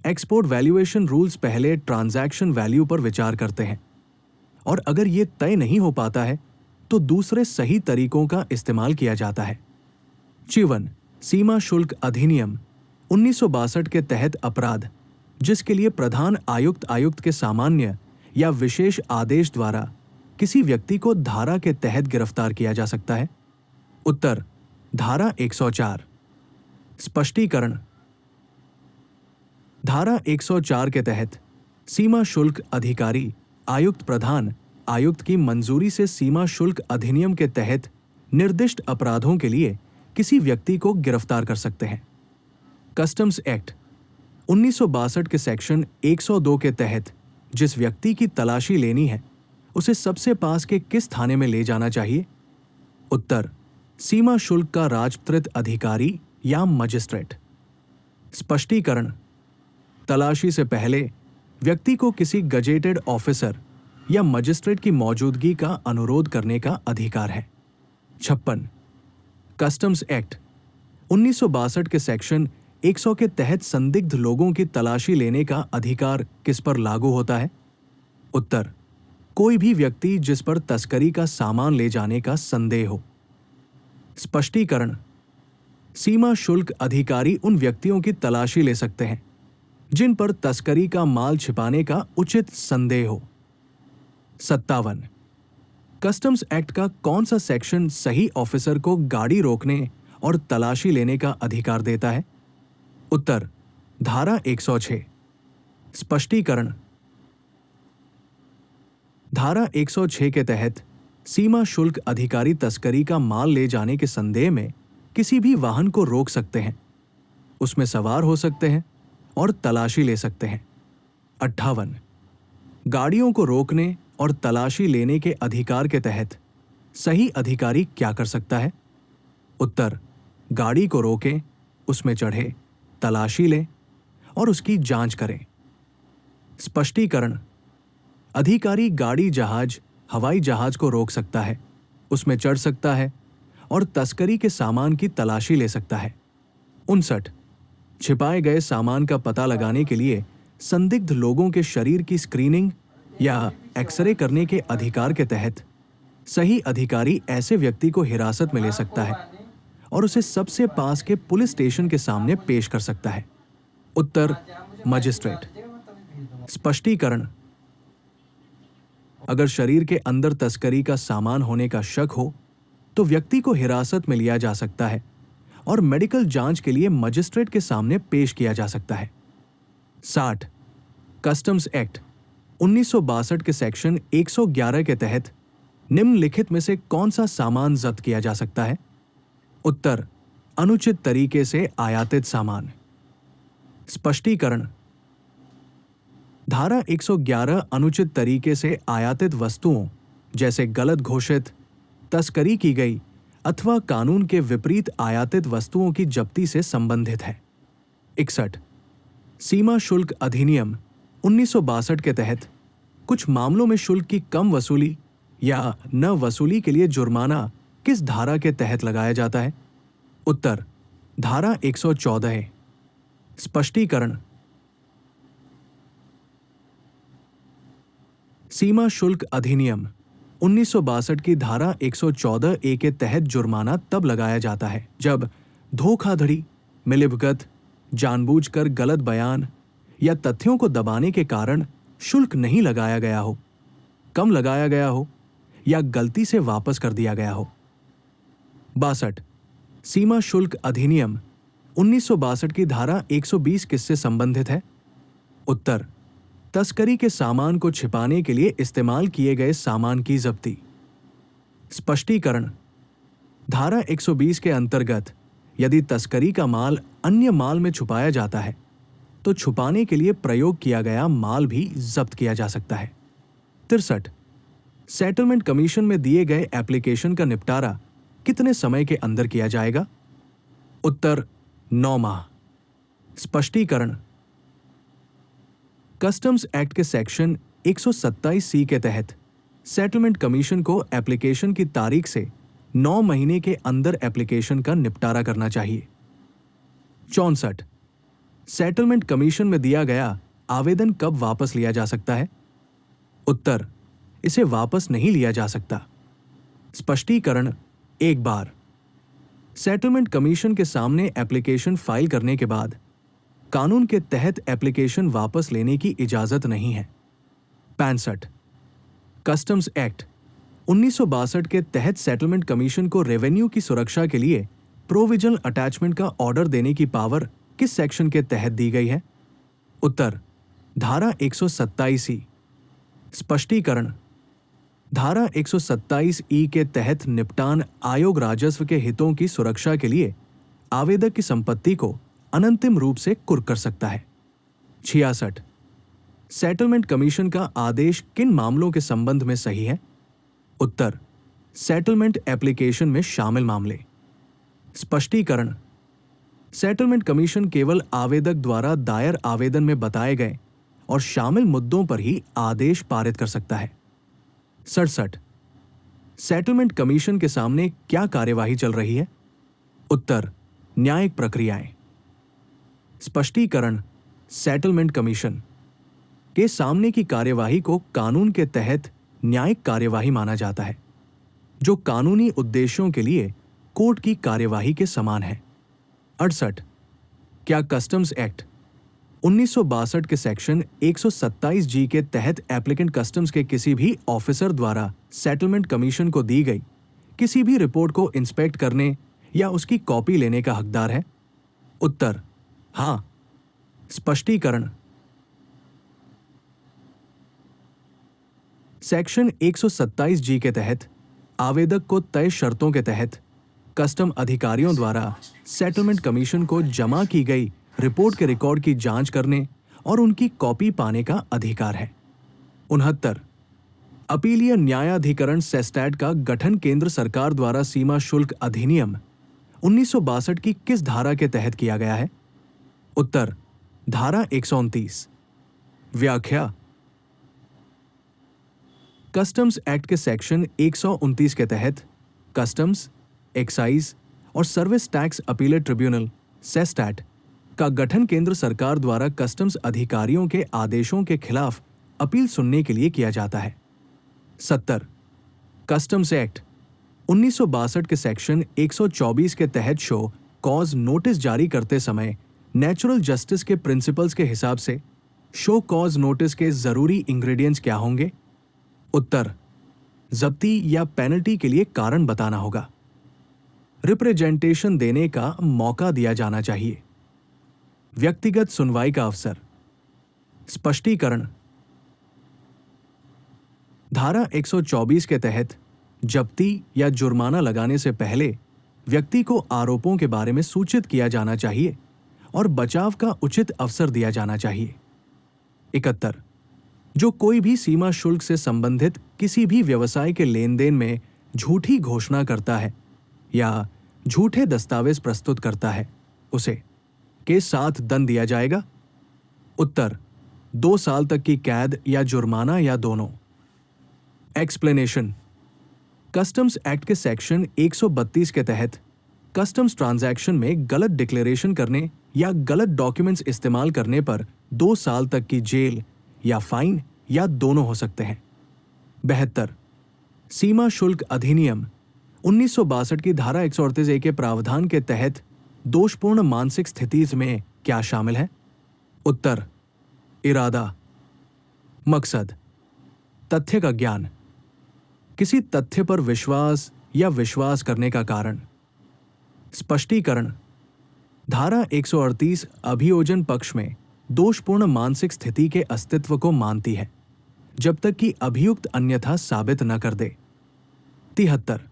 एक्सपोर्ट वैल्यूएशन रूल्स पहले ट्रांजैक्शन वैल्यू पर विचार करते हैं और अगर यह तय नहीं हो पाता है तो दूसरे सही तरीकों का इस्तेमाल किया जाता है। 54। सीमा शुल्क अधिनियम 1962 के तहत अपराध जिसके लिए प्रधान आयुक्त के सामान्य या विशेष आदेश द्वारा किसी व्यक्ति को धारा के तहत गिरफ्तार किया जा सकता है। उत्तर धारा 104। स्पष्टीकरण। धारा 104 के तहत सीमा शुल्क अधिकारी आयुक्त प्रधान आयुक्त की मंजूरी से सीमा शुल्क अधिनियम के तहत निर्दिष्ट अपराधों के लिए किसी व्यक्ति को गिरफ्तार कर सकते हैं। कस्टम्स एक्ट 1962 के सेक्शन 102 के तहत जिस व्यक्ति की तलाशी लेनी है उसे सबसे पास के किस थाने में ले जाना चाहिए? उत्तर, सीमा शुल्क का राजपत्रित अधिकारी या मजिस्ट्रेट। स्पष्टीकरण, तलाशी से पहले व्यक्ति को किसी गजेटेड ऑफिसर या मजिस्ट्रेट की मौजूदगी का अनुरोध करने का अधिकार है। 56 कस्टम्स एक्ट 1962 के सेक्शन 100 के तहत संदिग्ध लोगों की तलाशी लेने का अधिकार किस पर लागू होता है? उत्तर, कोई भी व्यक्ति जिस पर तस्करी का सामान ले जाने का संदेह हो। स्पष्टीकरण, सीमा शुल्क अधिकारी उन व्यक्तियों की तलाशी ले सकते हैं जिन पर तस्करी का माल छिपाने का उचित संदेह हो। 57 कस्टम्स एक्ट का कौन सा सेक्शन सही ऑफिसर को गाड़ी रोकने और तलाशी लेने का अधिकार देता है? उत्तर, धारा 106। स्पष्टीकरण, धारा 106 के तहत सीमा शुल्क अधिकारी तस्करी का माल ले जाने के संदेह में किसी भी वाहन को रोक सकते हैं, उसमें सवार हो सकते हैं और तलाशी ले सकते हैं। 58 गाड़ियों को रोकने और तलाशी लेने के अधिकार के तहत सही अधिकारी क्या कर सकता है? उत्तर, गाड़ी को रोकें, उसमें चढ़े, तलाशी लें और उसकी जांच करें। स्पष्टीकरण, अधिकारी गाड़ी, जहाज, हवाई जहाज को रोक सकता है, उसमें चढ़ सकता है और तस्करी के सामान की तलाशी ले सकता है। 59 छिपाए गए सामान का पता लगाने के लिए संदिग्ध लोगों के शरीर की स्क्रीनिंग या एक्सरे करने के अधिकार के तहत सही अधिकारी ऐसे व्यक्ति को हिरासत में ले सकता है और उसे सबसे पास के पुलिस स्टेशन के सामने पेश कर सकता है। उत्तर, मजिस्ट्रेट। स्पष्टीकरण, अगर शरीर के अंदर तस्करी का सामान होने का शक हो तो व्यक्ति को हिरासत में लिया जा सकता है और मेडिकल जांच के लिए मजिस्ट्रेट के सामने पेश किया जा सकता है। 60 कस्टम्स एक्ट 1962 के सेक्शन 111 के तहत निम्नलिखित में से कौन सा सामान जब्त किया जा सकता है? उत्तर, अनुचित तरीके से आयातित सामान। स्पष्टीकरण, धारा 111 अनुचित तरीके से आयातित वस्तुओं जैसे गलत घोषित, तस्करी की गई अथवा कानून के विपरीत आयातित वस्तुओं की जब्ती से संबंधित है। 61 सीमा शुल्क अधिनियम 1962 के तहत कुछ मामलों में शुल्क की कम वसूली या न वसूली के लिए जुर्माना किस धारा के तहत लगाया जाता है? उत्तर, धारा 114। स्पष्टीकरण, सीमा शुल्क अधिनियम 1962 की धारा 114 ए के तहत जुर्माना तब लगाया जाता है जब धोखाधड़ी, मिलीभगत, जानबूझकर गलत बयान या तथ्यों को दबाने के कारण शुल्क नहीं लगाया गया हो, कम लगाया गया हो या गलती से वापस कर दिया गया हो। 62 सीमा शुल्क अधिनियम 1962 की धारा 120 किससे संबंधित है? उत्तर, तस्करी के सामान को छिपाने के लिए इस्तेमाल किए गए सामान की जब्ती। स्पष्टीकरण, धारा 120 के अंतर्गत यदि तस्करी का माल अन्य माल में छुपाया जाता है तो छुपाने के लिए प्रयोग किया गया माल भी जब्त किया जा सकता है। 63 सेटलमेंट कमीशन में दिए गए एप्लीकेशन का निपटारा कितने समय के अंदर किया जाएगा? उत्तर, 9 माह। स्पष्टीकरण, कस्टम्स एक्ट के सेक्शन 127 सी के तहत सेटलमेंट कमीशन को एप्लीकेशन की तारीख से 9 महीने के अंदर एप्लीकेशन का निपटारा करना चाहिए। 64 सेटलमेंट कमीशन में दिया गया आवेदन कब वापस लिया जा सकता है? उत्तर, इसे वापस नहीं लिया जा सकता। स्पष्टीकरण, एक बार सेटलमेंट कमीशन के सामने एप्लीकेशन फाइल करने के बाद कानून के तहत एप्लीकेशन वापस लेने की इजाजत नहीं है। 65 कस्टम्स एक्ट 1962 के तहत सेटलमेंट कमीशन को रेवेन्यू की सुरक्षा के लिए प्रोविजनल अटैचमेंट का ऑर्डर देने की पावर किस सेक्शन के तहत दी गई है? उत्तर धारा 127 ई। स्पष्टीकरण। धारा 127 ई के तहत निपटान आयोग राजस्व के हितों की सुरक्षा के लिए आवेदक की संपत्ति को अनंतिम रूप से कुर्क कर सकता है। 66। सेटलमेंट कमीशन का आदेश किन मामलों के संबंध में सही है? उत्तर सेटलमेंट एप्लीकेशन में शामिल मामले। स्पष्टीकरण। सेटलमेंट कमीशन केवल आवेदक द्वारा दायर आवेदन में बताए गए और शामिल मुद्दों पर ही आदेश पारित कर सकता है। 67। सेटलमेंट कमीशन के सामने क्या कार्यवाही चल रही है? उत्तर न्यायिक प्रक्रियाएं। स्पष्टीकरण। सेटलमेंट कमीशन के सामने की कार्यवाही को कानून के तहत न्यायिक कार्यवाही माना जाता है, जो कानूनी उद्देश्यों के लिए कोर्ट की कार्यवाही के समान है। 68। क्या कस्टम्स एक्ट 1962 के सेक्शन 127 जी के तहत एप्लीकेंट कस्टम्स के किसी भी ऑफिसर द्वारा सेटलमेंट कमीशन को दी गई किसी भी रिपोर्ट को इंस्पेक्ट करने या उसकी कॉपी लेने का हकदार है? उत्तर हां। स्पष्टीकरण। सेक्शन 127 जी के तहत आवेदक को तय शर्तों के तहत कस्टम अधिकारियों द्वारा सेटलमेंट कमीशन को जमा की गई रिपोर्ट के रिकॉर्ड की जांच करने और उनकी कॉपी पाने का अधिकार है। 69। अपीलीय न्यायाधिकरण सेस्टैट का गठन केंद्र सरकार द्वारा सीमा शुल्क अधिनियम 1962 की किस धारा के तहत किया गया है? उत्तर धारा 129। व्याख्या। कस्टम्स एक्ट के सेक्शन 129 के तहत कस्टम्स, एक्साइज और सर्विस टैक्स अपीलेट ट्रिब्यूनल सेस्टैट का गठन केंद्र सरकार द्वारा कस्टम्स अधिकारियों के आदेशों के खिलाफ अपील सुनने के लिए किया जाता है। 70। कस्टम्स एक्ट 1962 के सेक्शन 124 के तहत शो कॉज नोटिस जारी करते समय नेचुरल जस्टिस के प्रिंसिपल्स के हिसाब से शो कॉज नोटिस के जरूरी इंग्रेडिएंट्स क्या होंगे? उत्तर जब्ती या पेनल्टी के लिए कारण बताना होगा। रिप्रेजेंटेशन देने का मौका दिया जाना चाहिए। व्यक्तिगत सुनवाई का अवसर। स्पष्टीकरण। धारा 124 के तहत जब्ती या जुर्माना लगाने से पहले व्यक्ति को आरोपों के बारे में सूचित किया जाना चाहिए और बचाव का उचित अवसर दिया जाना चाहिए। 71। जो कोई भी सीमा शुल्क से संबंधित किसी भी व्यवसाय के लेन देन में झूठी घोषणा करता है या झूठे दस्तावेज प्रस्तुत करता है, उसे के साथ दंड दिया जाएगा? उत्तर 2 साल तक की कैद या जुर्माना या दोनों। एक्सप्लेनेशन। कस्टम्स एक्ट के सेक्शन 132 के तहत कस्टम्स ट्रांजैक्शन में गलत डिक्लेरेशन करने या गलत डॉक्यूमेंट्स इस्तेमाल करने पर 2 साल तक की जेल या फाइन या दोनों हो सकते हैं। 72। सीमा शुल्क अधिनियम 1962 की धारा 138 के प्रावधान के तहत दोषपूर्ण मानसिक स्थिति में क्या शामिल है? उत्तर इरादा, मकसद, तथ्य का ज्ञान, किसी तथ्य पर विश्वास या विश्वास करने का कारण। स्पष्टीकरण। धारा 138 अभियोजन पक्ष में दोषपूर्ण मानसिक स्थिति के अस्तित्व को मानती है जब तक कि अभियुक्त अन्यथा साबित न कर दे। 73।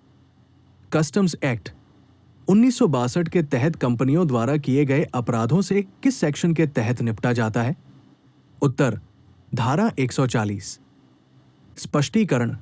कस्टम्स एक्ट 1962 के तहत कंपनियों द्वारा किए गए अपराधों से किस सेक्शन के तहत निपटा जाता है? उत्तर धारा 140। स्पष्टीकरण।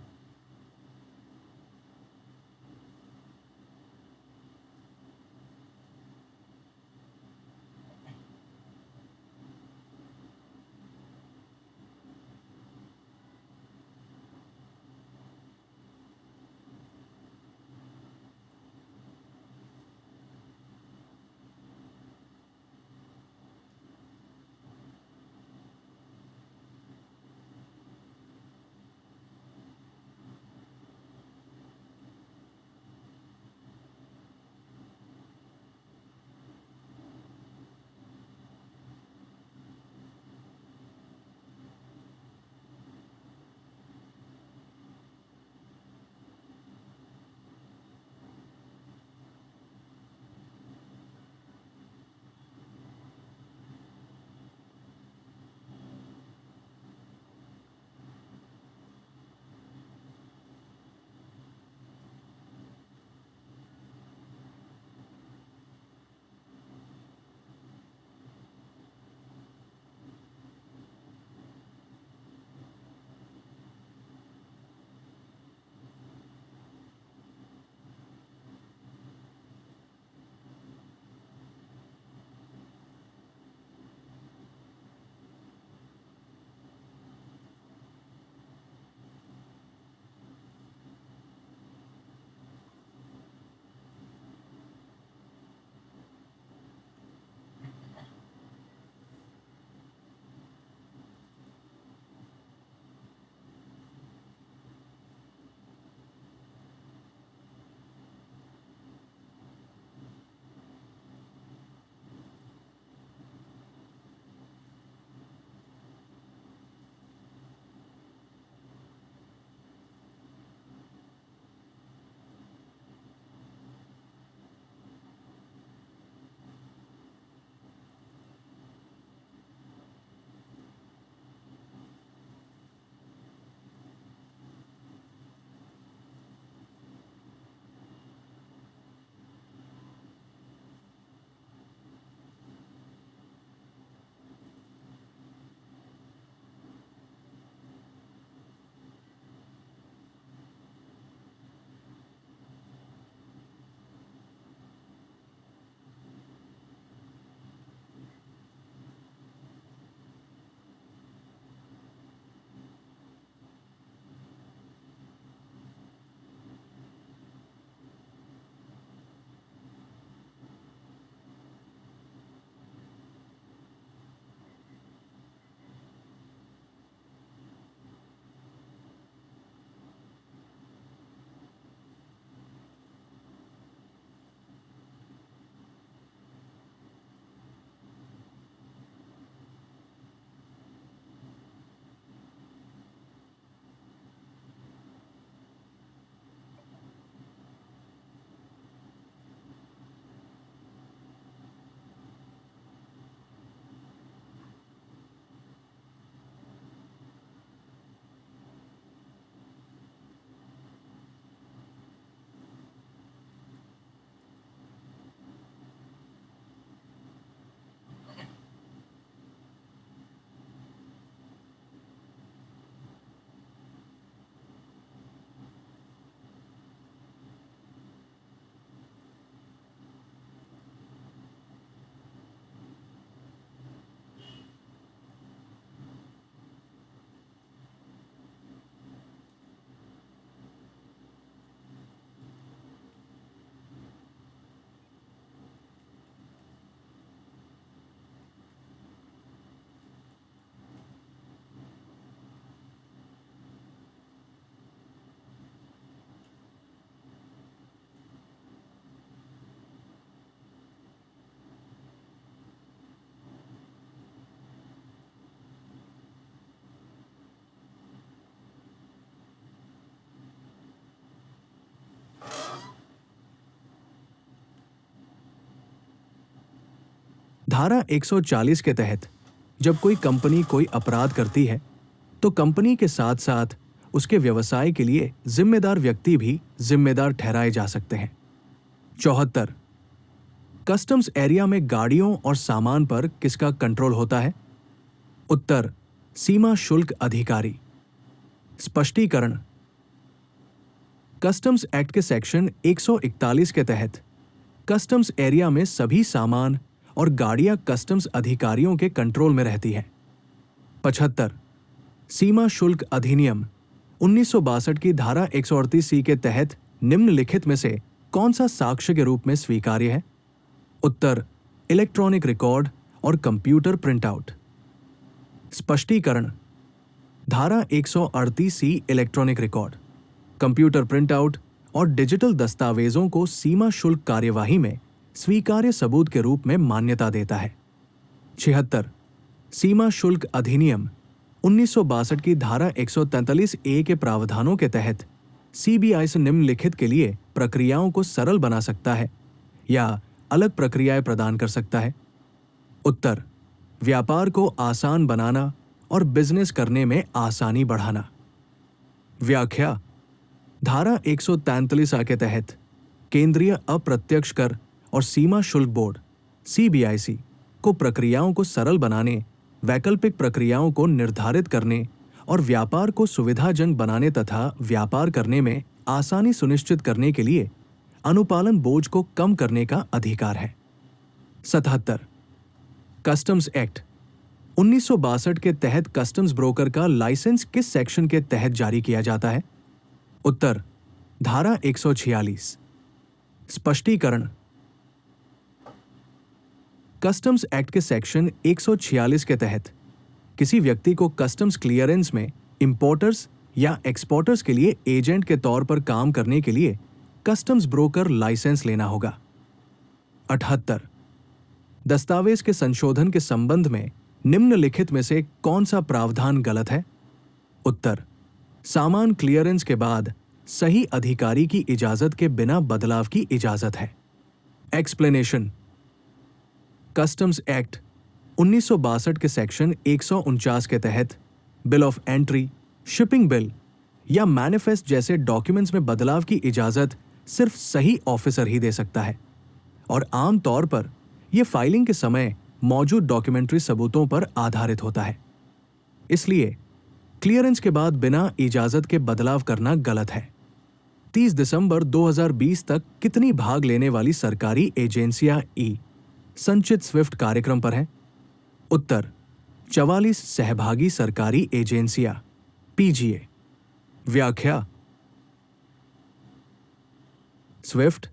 धारा 140 के तहत जब कोई कंपनी कोई अपराध करती है तो कंपनी के साथ साथ उसके व्यवसाय के लिए जिम्मेदार व्यक्ति भी जिम्मेदार ठहराए जा सकते हैं। 74। कस्टम्स एरिया में गाड़ियों और सामान पर किसका कंट्रोल होता है? उत्तर, सीमा शुल्क अधिकारी। स्पष्टीकरण। कस्टम्स एक्ट के सेक्शन 141 के तहत कस्टम्स एरिया में सभी सामान और गाड़ियां कस्टम्स अधिकारियों के कंट्रोल में रहती हैं। 75। सीमा शुल्क अधिनियम 1962 की धारा 138C के तहत निम्नलिखित में से कौन सा साक्ष्य के रूप में स्वीकार्य है? उत्तर, इलेक्ट्रॉनिक रिकॉर्ड और कंप्यूटर प्रिंटआउट। स्पष्टीकरण। धारा 138C electronic record, computer printout और डिजिटल दस्तावेजों को सीमा शुल्क कार्यवाही में स्वीकार्य सबूत के रूप में मान्यता देता है। 76। सीमा शुल्क अधिनियम 1962 की धारा 143A के प्रावधानों के तहत सीबीआई निम्नलिखित के लिए प्रक्रियाओं को सरल बना सकता है या अलग प्रक्रियाएं प्रदान कर सकता है। उत्तर, व्यापार को आसान बनाना और बिजनेस करने में आसानी बढ़ाना। व्याख्या। धारा 143A के तहत केंद्रीय अप्रत्यक्ष कर और सीमा शुल्क बोर्ड सीबीआईसी को प्रक्रियाओं को सरल बनाने, वैकल्पिक प्रक्रियाओं को निर्धारित करने और व्यापार को सुविधाजनक बनाने तथा व्यापार करने में आसानी सुनिश्चित करने के लिए अनुपालन बोझ को कम करने का अधिकार है। 77। कस्टम्स एक्ट 1962 के तहत कस्टम्स ब्रोकर का लाइसेंस किस सेक्शन के तहत जारी किया जाता है? उत्तर, धारा 146। स्पष्टीकरण। कस्टम्स एक्ट के सेक्शन 146 के तहत किसी व्यक्ति को कस्टम्स क्लियरेंस में इंपोर्टर्स या एक्सपोर्टर्स के लिए एजेंट के तौर पर काम करने के लिए कस्टम्स ब्रोकर लाइसेंस लेना होगा। 78। दस्तावेज के संशोधन के संबंध में निम्नलिखित में से कौन सा प्रावधान गलत है? उत्तर, सामान क्लियरेंस के बाद सही अधिकारी की इजाजत के बिना बदलाव की इजाजत है। एक्सप्लेनेशन। कस्टम्स एक्ट 1962 के सेक्शन 149 के तहत bill of entry, shipping bill या मैनिफेस्ट जैसे डॉक्यूमेंट्स में बदलाव की इजाजत सिर्फ सही ऑफिसर ही दे सकता है और आम तौर पर यह फाइलिंग के समय मौजूद डॉक्यूमेंट्री सबूतों पर आधारित होता है। इसलिए क्लियरेंस के बाद बिना इजाजत के बदलाव करना गलत है। 30 दिसंबर 2020 तक कितनी भाग लेने वाली सरकारी एजेंसियां संचित स्विफ्ट कार्यक्रम पर हैं? उत्तर, 44 सहभागी सरकारी एजेंसियां पीजीए। व्याख्या। स्विफ्ट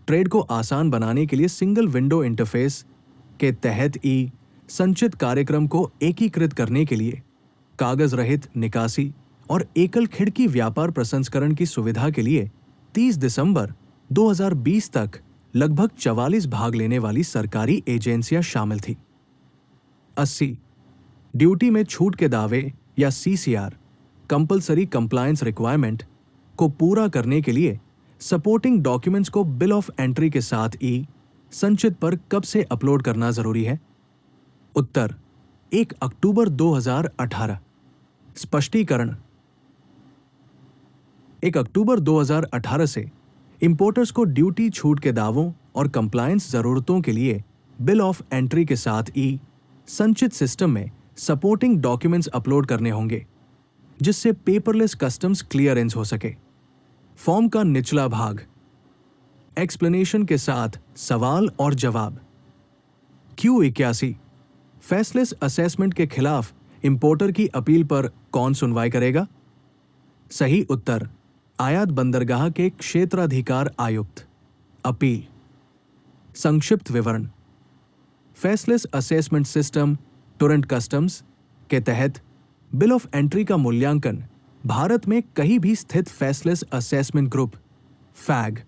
ट्रेड को आसान बनाने के लिए सिंगल विंडो इंटरफेस के तहत संचित कार्यक्रम को एकीकृत करने के लिए कागज रहित निकासी और एकल खिड़की व्यापार प्रसंस्करण की सुविधा के लिए 30 दिसंबर 2020 तक लगभग 44 भाग लेने वाली सरकारी एजेंसियां शामिल थी। 80। ड्यूटी में छूट के दावे या सीसीआर कंपलसरी कंप्लायंस रिक्वायरमेंट को पूरा करने के लिए सपोर्टिंग डॉक्यूमेंट्स को बिल ऑफ एंट्री के साथ संचित पर कब से अपलोड करना जरूरी है? उत्तर, 1 अक्टूबर 2018। स्पष्टीकरण। 1 अक्टूबर 2018 से इंपोर्टर्स को ड्यूटी छूट के दावों और कंप्लायंस जरूरतों के लिए बिल ऑफ एंट्री के साथ संचित सिस्टम में सपोर्टिंग डॉक्यूमेंट्स अपलोड करने होंगे जिससे पेपरलेस कस्टम्स क्लियरेंस हो सके। फॉर्म का निचला भाग एक्सप्लेनेशन के साथ सवाल और जवाब। Q81 फेसलेस असेसमेंट के खिलाफ इंपोर्टर की अपील पर कौन सुनवाई करेगा? सही उत्तर, आयात बंदरगाह के क्षेत्राधिकार आयुक्त। अपील। संक्षिप्त विवरण। Faceless assessment system Torrent customs के तहत बिल ऑफ एंट्री का मूल्यांकन भारत में कहीं भी स्थित फेसलेस असेसमेंट ग्रुप फैग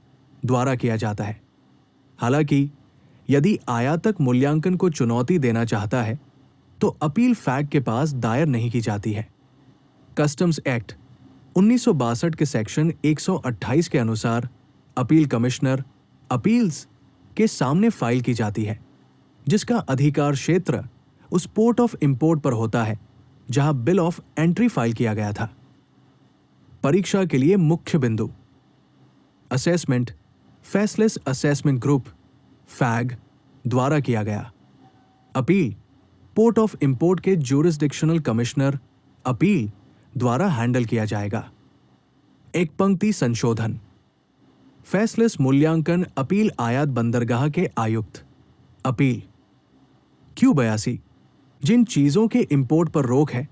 द्वारा किया जाता है। हालांकि यदि आयातक मूल्यांकन को चुनौती देना चाहता है तो अपील फैग के पास दायर नहीं की जाती है। कस्टम्स एक्ट 1962 के सेक्शन 128 के अनुसार अपील कमिश्नर अपील्स के सामने फाइल की जाती है जिसका अधिकार क्षेत्र उस पोर्ट ऑफ इंपोर्ट पर होता है जहां बिल ऑफ एंट्री फाइल किया गया था। परीक्षा के लिए मुख्य बिंदु: assessment faceless assessment group fag द्वारा किया गया। अपील पोर्ट ऑफ इंपोर्ट के ज्यूरिसडिक्शनल कमिश्नर अपील द्वारा हैंडल किया जाएगा। एक पंक्ति संशोधन: फैसलेस मूल्यांकन अपील आयात बंदरगाह के आयुक्त। अपील Q82 जिन चीजों के इंपोर्ट पर रोक है,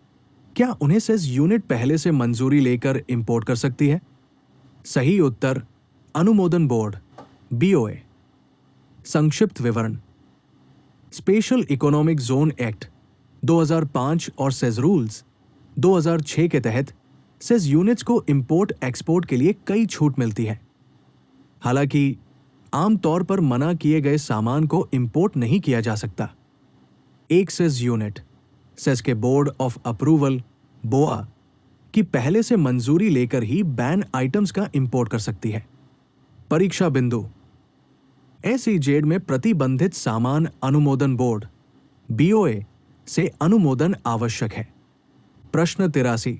क्या उन्हें सेस यूनिट पहले से मंजूरी लेकर इंपोर्ट कर सकती है? सही उत्तर अनुमोदन बोर्ड BOA। संक्षिप्त विवरण: स्पेशल इकोनॉमिक जोन एक्ट 2005 और सेज रूल्स 2006 के तहत सेज यूनिट्स को इंपोर्ट एक्सपोर्ट के लिए कई छूट मिलती है। हालांकि आमतौर पर मना किए गए सामान को इंपोर्ट नहीं किया जा सकता। एक सेज यूनिट सेज के बोर्ड ऑफ अप्रूवल BOA की पहले से मंजूरी लेकर ही बैन आइटम्स का इंपोर्ट कर सकती है। परीक्षा बिंदु: SEZ में प्रतिबंधित सामान अनुमोदन बोर्ड BOA से अनुमोदन आवश्यक है। प्रश्न 83: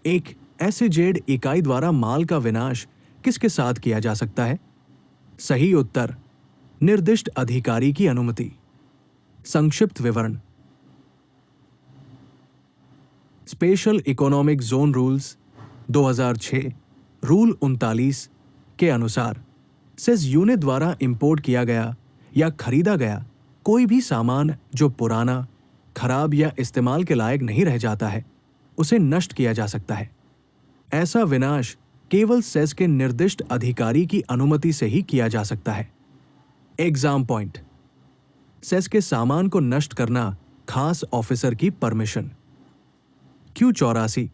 एक SEZ इकाई द्वारा माल का विनाश किसके साथ किया जा सकता है? सही उत्तर निर्दिष्ट अधिकारी की अनुमति। संक्षिप्त विवरण: special economic zone rules 2006 rule 39 के अनुसार सेज यूनिट द्वारा इंपोर्ट किया गया या खरीदा गया कोई भी सामान जो पुराना, खराब या इस्तेमाल के लायक नहीं रह जाता है, उसे नष्ट किया जा सकता है। ऐसा विनाश केवल सेज के निर्दिष्ट अधिकारी की अनुमति से ही किया जा सकता है। एग्जाम पॉइंट: सेज के सामान को नष्ट करना खास ऑफिसर की परमिशन। Q84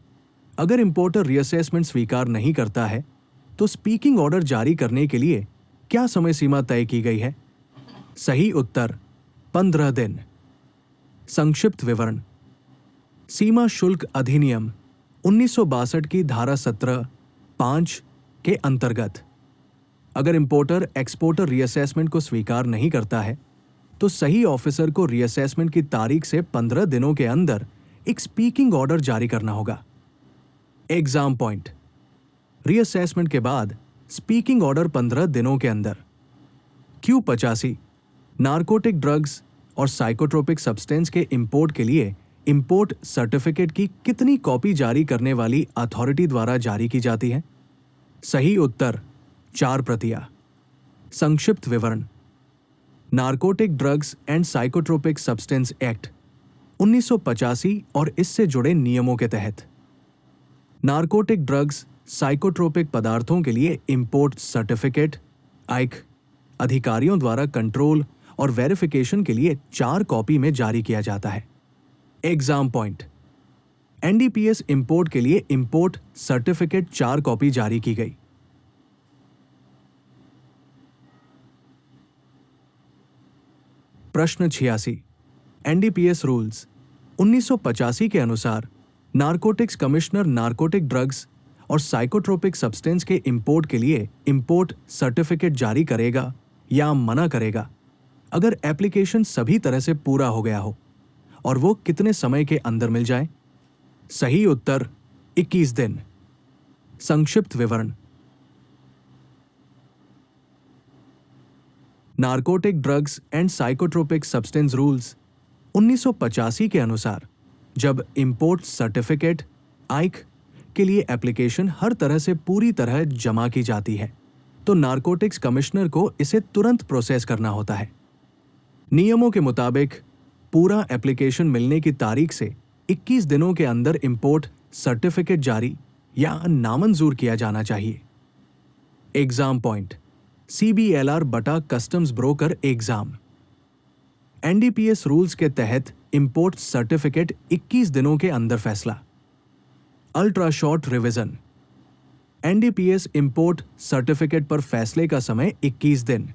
अगर इंपोर्टर रीअसेसमेंट स्वीकार नहीं करता है तो स्पीकिंग ऑर्डर जारी करने के लिए क्या समय सीमा तय की गई है? सही उत्तर 15 दिन। संक्षिप्त विवरण: सीमा शुल्क अधिनियम 1962 की धारा 17(5) के अंतर्गत अगर इंपोर्टर एक्सपोर्टर रीअसेसमेंट को स्वीकार नहीं करता है तो सही ऑफिसर को रीअसेसमेंट की तारीख से 15 दिनों के अंदर एक स्पीकिंग ऑर्डर जारी करना होगा। एग्जाम पॉइंट: रीअसेसमेंट के बाद स्पीकिंग ऑर्डर 15 दिनों के अंदर। Q85 नारकोटिक ड्रग्स और साइकोट्रोपिक सब्सटेंस के इंपोर्ट के लिए इंपोर्ट सर्टिफिकेट की कितनी कॉपी जारी करने वाली अथॉरिटी द्वारा जारी की जाती है? सही उत्तर 4 प्रतियां। संक्षिप्त विवरण: narcotic drugs and psychotropic substance act 1985 और इससे जुड़े नियमों के तहत नारकोटिक ड्रग्स साइकोट्रोपिक पदार्थों के लिए इंपोर्ट सर्टिफिकेट आइक अधिकारियों द्वारा कंट्रोल और वेरिफिकेशन के लिए 4 कॉपी में जारी किया जाता है। एग्जाम पॉइंट: NDPS इंपोर्ट के लिए इंपोर्ट सर्टिफिकेट 4 कॉपी जारी की गई। प्रश्न 86: NDPS रूल्स 1985 के अनुसार नारकोटिक्स कमिश्नर नारकोटिक ड्रग्स और साइकोट्रोपिक सब्सटेंस के इंपोर्ट के लिए इंपोर्ट सर्टिफिकेट जारी करेगा या मना करेगा अगर एप्लीकेशन सभी तरह से पूरा हो गया हो और वो कितने समय के अंदर मिल जाए? सही उत्तर 21 दिन। संक्षिप्त विवरण: narcotic drugs and psychotropic substance rules 1985 के अनुसार जब इंपोर्ट सर्टिफिकेट आइक के लिए एप्लीकेशन हर तरह से पूरी तरह जमा की जाती है तो नारकोटिक्स कमिश्नर को इसे तुरंत प्रोसेस करना होता है। नियमों के मुताबिक पूरा एप्लीकेशन मिलने की तारीख से 21 दिनों के अंदर इंपोर्ट सर्टिफिकेट जारी या नामंजूर किया जाना चाहिए। एग्जाम पॉइंट: CBLR बटा customs broker exam. NDPS rules के तहत इंपोर्ट सर्टिफिकेट 21 दिनों के अंदर फैसला। Ultra short revision: NDPS import certificate पर फैसले का समय 21 दिन।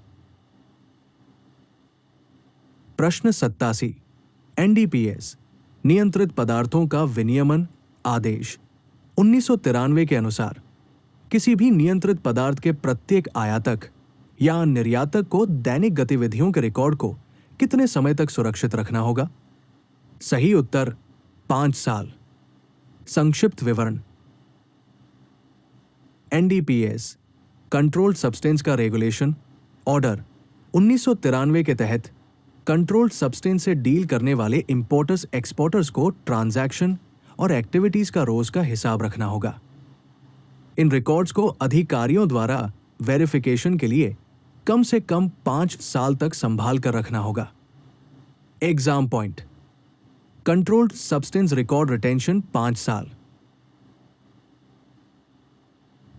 प्रश्न 87: NDPS नियंत्रित पदार्थों का विनियमन आदेश 1993 के अनुसार किसी भी नियंत्रित पदार्थ के प्रत्येक आयातक या निर्यातक को दैनिक गतिविधियों के रिकॉर्ड को कितने समय तक सुरक्षित रखना होगा? सही उत्तर 5 साल। संक्षिप्त विवरण। एनडीपीएस कंट्रोल्ड सब्सटेंस का रेगुलेशन ऑर्डर 1993 के तहत कंट्रोल्ड सब्सटेंस से डील करने वाले इंपोर्टर्स एक्सपोर्टर्स को ट्रांजैक्शन और एक्टिविटीज का रोज का हिसाब रखना होगा। इन रिकॉर्ड्स को अधिकारियों द्वारा वेरिफिकेशन के लिए कम से कम 5 साल तक संभाल कर रखना होगा। Exam point. Controlled substance record retention 5 साल।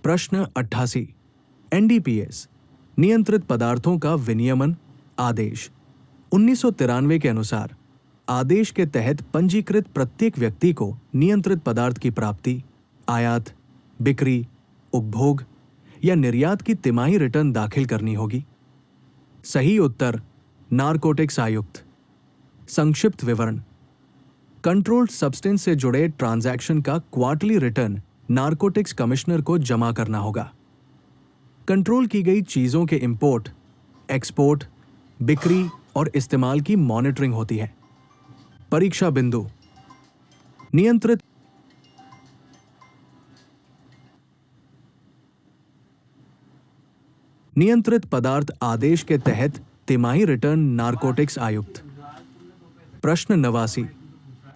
प्रश्न 88। एनडीपीएस नियंत्रित पदार्थों का विनियमन आदेश 1993 के अनुसार आदेश के तहत पंजीकृत प्रत्येक व्यक्ति को नियंत्रित पदार्थ की प्राप्ति, आयात, बिक्री, उपभोग या निर्यात की तिमाही रिटर्न दाखिल करनी होगी। सही उत्तर नारकोटिक्स आयुक्त। संक्षिप्त विवरण। कंट्रोल्ड सब्सटेंस से जुड़े ट्रांजैक्शन का क्वार्टरली रिटर्न नारकोटिक्स कमिश्नर को जमा करना होगा। कंट्रोल की गई चीजों के इंपोर्ट, एक्सपोर्ट, बिक्री और इस्तेमाल की मॉनिटरिंग होती है। परीक्षा बिंदु। नियंत्रित पदार्थ आदेश के तहत तिमाही रिटर्न नारकोटिक्स आयुक्त। प्रश्न 89।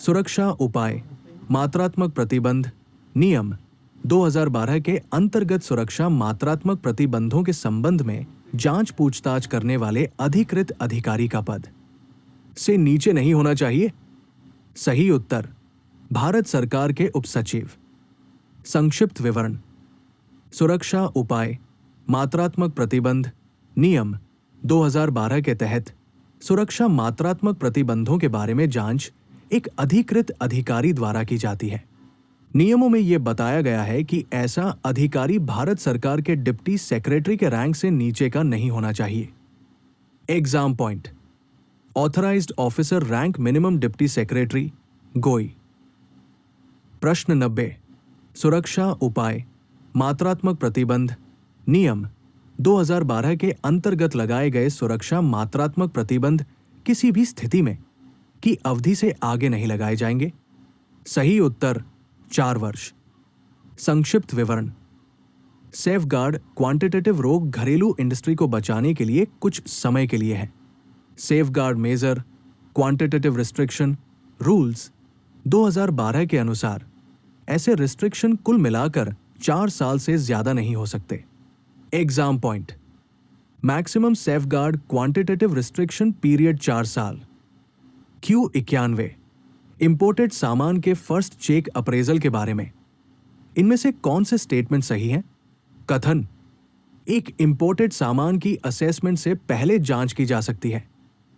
सुरक्षा उपाय मात्रात्मक प्रतिबंध नियम 2012 के अंतर्गत सुरक्षा मात्रात्मक प्रतिबंधों के संबंध में जांच पूछताछ करने वाले अधिकृत अधिकारी का पद से नीचे नहीं होना चाहिए। सही उत्तर भारत सरकार के उपसचिव। संक्षिप्त विवरण। सुरक्षा उपाय मात्रात्मक प्रतिबंध नियम 2012 के तहत सुरक्षा मात्रात्मक प्रतिबंधों के बारे में जांच एक अधिकृत अधिकारी द्वारा की जाती है। नियमों में यह बताया गया है कि ऐसा अधिकारी भारत सरकार के डिप्टी सेक्रेटरी के रैंक से नीचे का नहीं होना चाहिए। Exam point. Authorised officer rank minimum deputy secretary गोई। प्रश्न 90। सुरक्षा उपाय मात्रात्मक प्रतिबंध नियम 2012 के अंतर्गत लगाए गए सुरक्षा मात्रात्मक प्रतिबंध किसी भी स्थिति में की अवधि से आगे नहीं लगाए जाएंगे। सही उत्तर 4 वर्ष। संक्षिप्त विवरण। सेफगार्ड क्वांटिटेटिव रोग घरेलू इंडस्ट्री को बचाने के लिए कुछ समय के लिए है। Safeguard measure quantitative restriction rules 2012 के अनुसार ऐसे रिस्ट्रिक्शन कुल मिलाकर 4 साल से ज्यादा नहीं हो सकते। Exam point. Maximum safeguard quantitative restriction period 4 साल। Q91 इंपोर्टेड सामान के फर्स्ट चेक अप्रेजल के बारे में इनमें से कौन से स्टेटमेंट सही हैं? कथन। एक इंपोर्टेड सामान की असेसमेंट से पहले जांच की जा सकती है।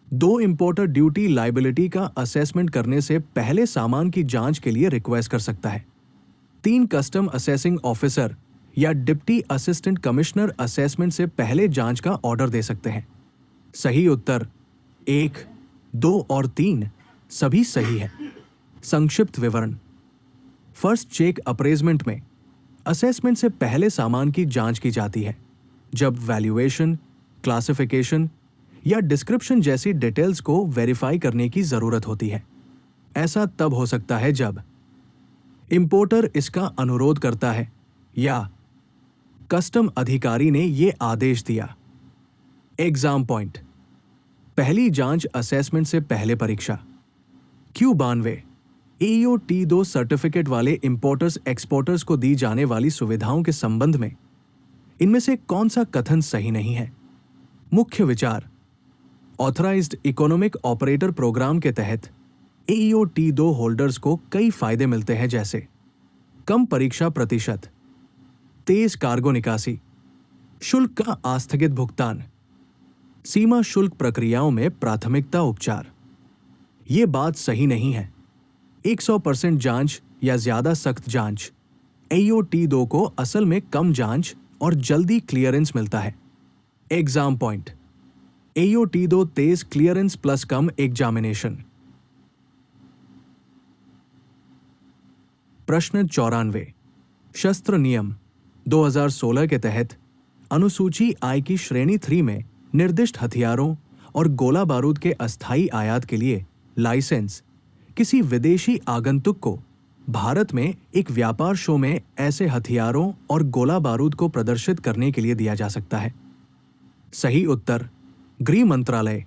2 इंपोर्टर ड्यूटी लाइबिलिटी का असेसमेंट करने से पहले सामान की जांच के लिए रिक्वेस्ट कर सकता है। 3 कस्टम असेसिंग ऑफिसर या डिप्टी असिस्टेंट कमिश्नर असेसमेंट से पहले जांच का ऑर्डर दे सकते हैं। सही उत्तर 1, 2 और 3 सभी सही है। संक्षिप्त विवरण। फर्स्ट चेक अप्रेजमेंट में असेसमेंट से पहले सामान की जांच की जाती है जब वैल्यूएशन, क्लासिफिकेशन या डिस्क्रिप्शन जैसी डिटेल्स को वेरीफाई करने की जरूरत होती है। ऐसा तब हो सकता है जब इंपोर्टर इसका अनुरोध करता है या कस्टम अधिकारी ने यह आदेश दिया। Exam point. पहली जांच असेसमेंट से पहले परीक्षा। Q92 AOT2 सर्टिफिकेट वाले इंपोर्टर्स एक्सपोर्टर्स को दी जाने वाली सुविधाओं के संबंध में इनमें से कौन सा कथन सही नहीं है? मुख्य विचार। ऑथराइज्ड इकोनॉमिक ऑपरेटर प्रोग्राम के तहत AOT2 होल्डर्स को कई फायदे मिलते हैं, जैसे कम परीक्षा प्रतिशत, तेज कार्गो निकासी, शुल्क का आस्थगित भुगतान, सीमा शुल्क प्रक्रियाओं में प्राथमिकता उपचार। ये बात सही नहीं है। 100% जांच या ज्यादा सख्त जांच AOT2 को असल में कम जांच और जल्दी क्लियरेंस मिलता है। Exam point. AOT2 तेज क्लियरेंस प्लस कम एग्जामिनेशन। प्रश्न 94। शस्त्र नियम 2016 के तहत अनुसूची I की श्रेणी 3 में निर्दिष्ट हथियारों और गोला बारूद के अस्थायी आयात के लिए लाइसेंस किसी विदेशी आगंतुक को भारत में एक व्यापार शो में ऐसे हथियारों और गोला बारूद को प्रदर्शित करने के लिए दिया जा सकता है। सही उत्तर गृह मंत्रालय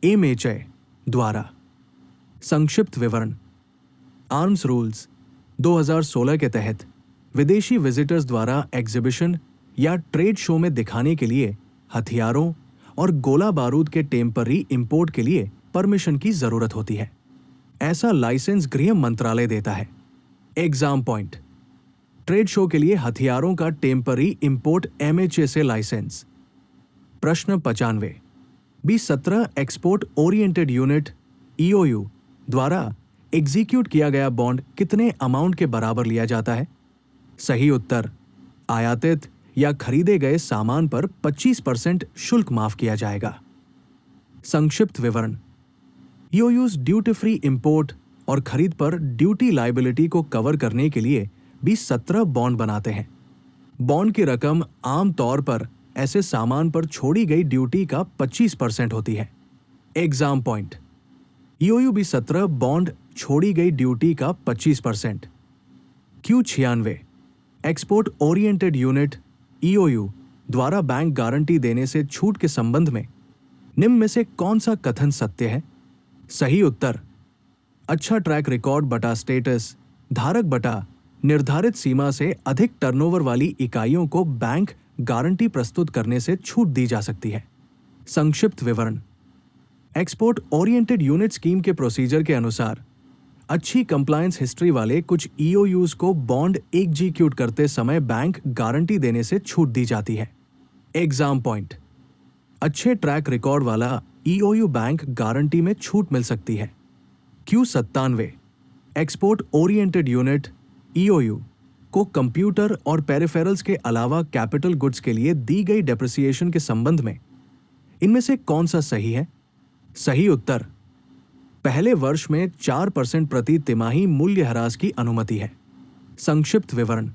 एमएचए द्वारा। संक्षिप्त विवरण। आर्म्स रूल्स 2016 के तहत विदेशी विजिटर्स द्वारा एग्जीबिशन या ट्रेड शो में दिखाने के लिए हथियारों और गोला बारूद के टेम्पररी इंपोर्ट के लिए परमिशन की जरूरत होती है। ऐसा लाइसेंस गृह मंत्रालय देता है। Exam point. ट्रेड शो के लिए हथियारों का टेम्पररी इंपोर्ट एमएचए से लाइसेंस। प्रश्न 95। B17 export oriented unit EOU द्वारा एग्जीक्यूट किया गया बॉन्ड कितने अमाउंट के बराबर लिया जाता है? सही उत्तर आयातित या खरीदे गए सामान पर 25% शुल्क माफ किया जाएगा। संक्षिप्त विवरण। ईओयूज ड्यूटी फ्री इंपोर्ट और खरीद पर ड्यूटी लायबिलिटी को कवर करने के लिए B17 बॉन्ड बनाते हैं। बॉन्ड की रकम आम तौर पर ऐसे सामान पर छोड़ी गई ड्यूटी का 25% होती है। Exam point. EOU B17 bond छोड़ी गई ड्यूटी का 25%। Q96 export oriented unit EOU द्वारा बैंक गारंटी देने से छूट के संबंध में निम्न में से कौन सा कथन सत्य है? सही उत्तर अच्छा ट्रैक रिकॉर्ड बटा स्टेटस धारक बटा निर्धारित सीमा से अधिक टर्नओवर वाली इकाइयों को बैंक गारंटी प्रस्तुत करने से छूट दी जा सकती है। संक्षिप्त विवरण। एक्सपोर्ट ओरिएंटेड यूनिट स्कीम के प्रोसीजर के अनुसार अच्छी कंप्लायंस हिस्ट्री वाले कुछ ईओयूज को बॉन्ड एग्जीक्यूट करते समय बैंक गारंटी देने से छूट दी जाती है। Exam point. अच्छे ट्रैक रिकॉर्ड वाला ईओयू बैंक गारंटी में छूट मिल सकती है। Q97 export oriented unit EOU को कंप्यूटर और पेरिफेरल्स के अलावा कैपिटल गुड्स के लिए दी गई डेप्रिसिएशन के संबंध में इनमें से कौन सा सही है? सही उत्तर पहले वर्ष में 4% प्रति तिमाही मूल्यह्रास की अनुमति है। संक्षिप्त विवरण।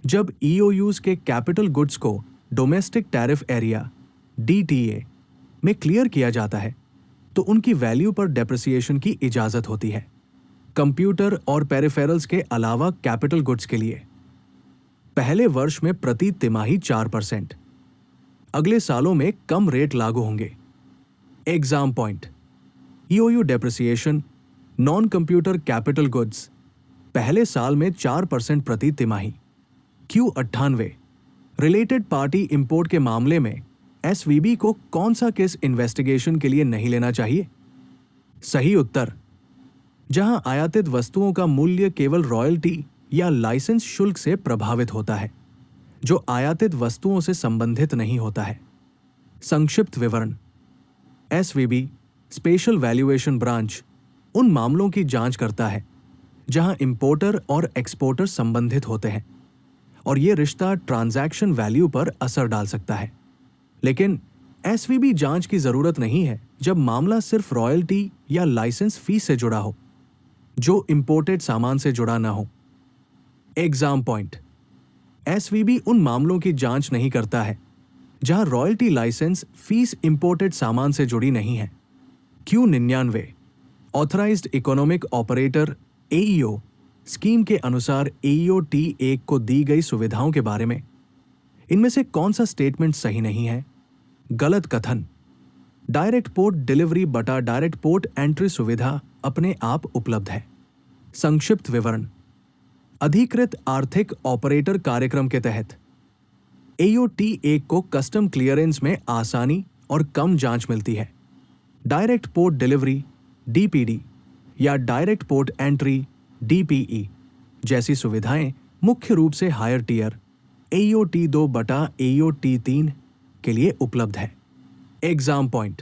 जब ईओयूज के कैपिटल गुड्स को डोमेस्टिक टैरिफ एरिया DTA में क्लियर किया जाता है तो उनकी वैल्यू पर डेप्रिसिएशन की इजाजत होती है। कंप्यूटर और पेरिफेरल्स के अलावा कैपिटल गुड्स के लिए पहले वर्ष में प्रति तिमाही 4%, अगले सालों में कम रेट लागू होंगे। Exam point. EOU depreciation non computer capital goods पहले साल में 4% प्रति तिमाही। Q98 रिलेटेड पार्टी इंपोर्ट के मामले में SVB को कौन सा केस इन्वेस्टिगेशन के लिए नहीं लेना चाहिए? सही उत्तर जहां आयातित वस्तुओं का मूल्य केवल रॉयल्टी या लाइसेंस शुल्क से प्रभावित होता है जो आयातित वस्तुओं से संबंधित नहीं होता है। संक्षिप्त विवरण। SVB स्पेशल वैल्यूएशन ब्रांच उन मामलों की जांच करता है जहां इंपोर्टर और एक्सपोर्टर संबंधित होते हैं और यह रिश्ता ट्रांजैक्शन वैल्यू पर असर डाल सकता है। लेकिन SVB जांच की जरूरत नहीं है जब मामला सिर्फ रॉयल्टी या लाइसेंस फीस से जुड़ा हो जो इंपोर्टेड सामान से जुड़ा ना हो। Exam point. SVB उन मामलों की जांच नहीं करता है जहां रॉयल्टी लाइसेंस फीस इंपोर्टेड सामान से जुड़ी नहीं है। Q99 authorised economic operator AEO scheme के अनुसार AEO T1 को दी गई सुविधाओं के बारे में इनमें से कौन सा स्टेटमेंट सही नहीं है? गलत कथन। डायरेक्ट पोर्ट डिलीवरी बटा डायरेक्ट पोर्ट एंट्री सुविधा अपने आप उपलब्ध है। संक्षिप्त विवरण। अधिकृत आर्थिक ऑपरेटर कार्यक्रम के तहत AEO T1 को कस्टम क्लियरेंस में आसानी और कम जांच मिलती है। डायरेक्ट पोर्ट डिलीवरी DPD या डायरेक्ट पोर्ट एंट्री DPE जैसी सुविधाएं मुख्य रूप से हायर टियर AEO T2 बटा AEO T3 के लिए उपलब्ध है। Exam point.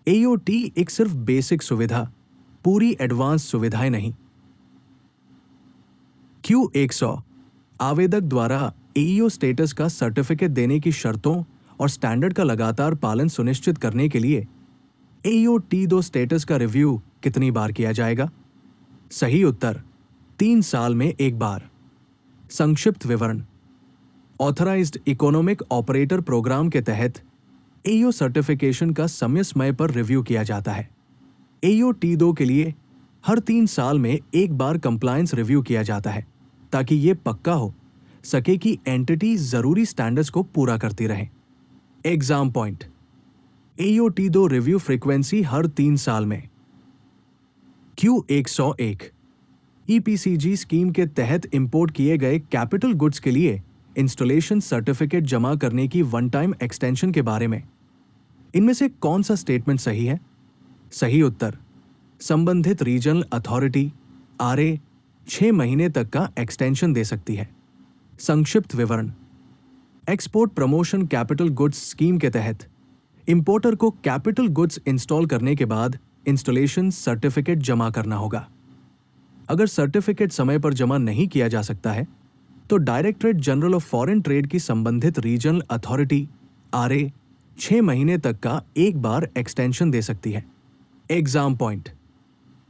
AEO T एक सिर्फ बेसिक सुविधा, पूरी एडवांस सुविधाएं नहीं। Q100 आवेदक द्वारा AEO स्टेटस का सर्टिफिकेट देने की शर्तों और स्टैंडर्ड का लगातार पालन सुनिश्चित करने के लिए AEO T2 स्टेटस का रिव्यू कितनी बार किया जाएगा? सही उत्तर 3 साल में एक बार। संक्षिप्त विवरण। ऑथराइज्ड इकोनॉमिक ऑपरेटर प्रोग्राम के तहत एओ सर्टिफिकेशन का समय समय पर रिव्यू किया जाता है। एओ T2 के लिए हर 3 साल में एक बार कंप्लायंस रिव्यू किया जाता है ताकि ये पक्का हो सके कि एंटिटी जरूरी स्टैंडर्ड्स को पूरा करती रहे। एग्जाम पॉइंट, एओ T2 रिव्यू फ्रीक्वेंसी हर 3 साल में। Q101 ईपीसीजी स्कीम के तहत इंपोर्ट किए गए कैपिटल गुड्स के लिए इंस्टॉलेशन सर्टिफिकेट जमा करने की वन टाइम एक्सटेंशन के बारे में इनमें से कौन सा स्टेटमेंट सही है? सही उत्तर, संबंधित रीजनल अथॉरिटी आरए 6 महीने तक का एक्सटेंशन दे सकती है। संक्षिप्त विवरण, export promotion capital goods scheme के तहत इंपोर्टर को कैपिटल गुड्स इंस्टॉल करने के बाद इंस्टॉलेशन सर्टिफिकेट जमा करना होगा। अगर सर्टिफिकेट समय पर जमा नहीं किया जा सकता है तो directorate general of foreign trade की संबंधित रीजनल अथॉरिटी आरए 6 महीने तक का एक बार एक्सटेंशन दे सकती है। Exam point,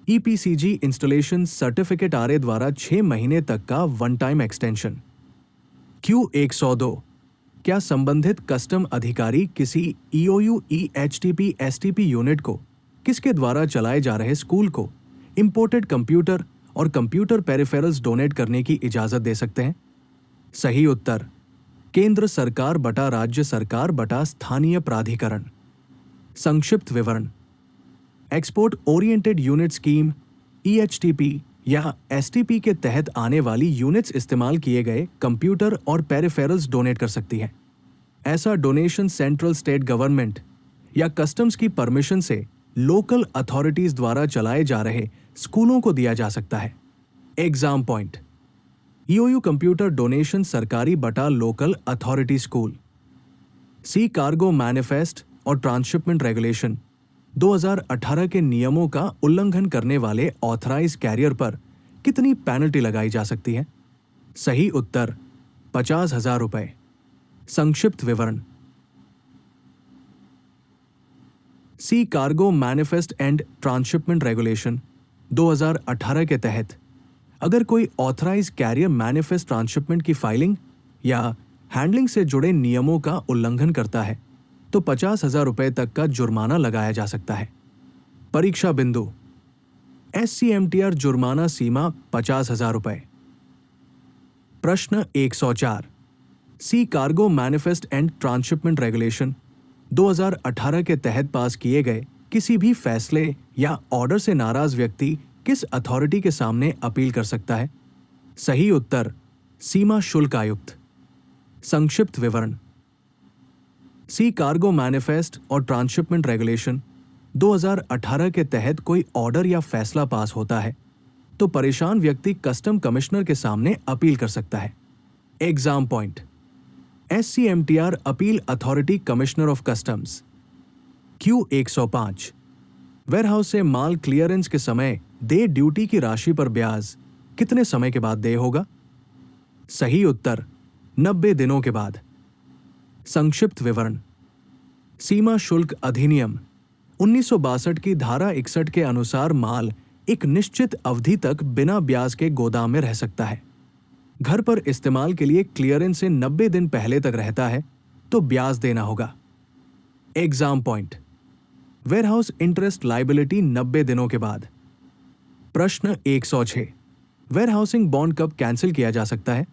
EPCG installation certificate RA द्वारा 6 महीने तक का वन टाइम एक्सटेंशन। Q102 क्या संबंधित कस्टम अधिकारी किसी ईओयू ईएचटीपी एसटीपी यूनिट को किसके द्वारा चलाए जा रहे स्कूल को इंपोर्टेड कंप्यूटर और कंप्यूटर पेरिफेरल्स डोनेट करने की इजाजत दे सकते हैं? सही उत्तर, केंद्र सरकार बटा राज्य सरकार बटा स्थानीय प्राधिकरण। संक्षिप्त विवरण, एक्सपोर्ट ओरिएंटेड यूनिट स्कीम ईएचटीपी या एसटीपी के तहत आने वाली यूनिट्स इस्तेमाल किए गए कंप्यूटर और पेरिफेरल्स डोनेट कर सकती है। ऐसा डोनेशन सेंट्रल स्टेट गवर्नमेंट या कस्टम्स की परमिशन से लोकल अथॉरिटीज द्वारा चलाए जा रहे स्कूलों को दिया जा सकता है। Exam point, EOU computer donation सरकारी बटा लोकल अथॉरिटी स्कूल। सी कार्गो मैनिफेस्ट और ट्रांसशिपमेंट रेगुलेशन 2018 के नियमों का उल्लंघन करने वाले ऑथराइज कैरियर पर कितनी पेनल्टी लगाई जा सकती है? सही उत्तर, 50,000 रुपए। संक्षिप्त विवरण, sea cargo manifest and transshipment regulation 2018 के तहत अगर कोई ऑथराइज कैरियर मैनिफेस्ट ट्रांसशिपमेंट की फाइलिंग या हैंडलिंग से जुड़े नियमों का उल्लंघन करता है तो 50,000 रुपए तक का जुर्माना लगाया जा सकता है। परीक्षा बिंदु, SCMTR जुर्माना सीमा 50,000 रुपए। प्रश्न 104, sea cargo manifest and transshipment regulation 2018 के तहत पास किए गए किसी भी फैसले या ऑर्डर से नाराज व्यक्ति किस अथॉरिटी के सामने अपील कर सकता है? सही उत्तर, सीमा शुल्क आयुक्त। संक्षिप्त विवरण, सी कार्गो मैनिफेस्ट और ट्रांसशिपमेंट रेगुलेशन 2018 के तहत कोई ऑर्डर या फैसला पास होता है तो परेशान व्यक्ति कस्टम कमिश्नर के सामने अपील कर सकता है। Exam point, SCMTR appeal authority commissioner of customs. Q105 warehouse से माल क्लियरेंस के समय दे ड्यूटी की राशि पर ब्याज कितने समय के बाद दे होगा? सही उत्तर, 90 दिनों के बाद। संक्षिप्त विवरण, सीमा शुल्क अधिनियम 1962 की धारा 61 के अनुसार माल एक निश्चित अवधि तक बिना ब्याज के गोदाम में रह सकता है। घर पर इस्तेमाल के लिए क्लियरेंस से 90 दिन पहले तक रहता है तो ब्याज देना होगा। Exam point, warehouse interest liability 90 दिनों के बाद। प्रश्न 106, वेयरहाउसिंग बॉन्ड कब कैंसिल किया जा सकता है?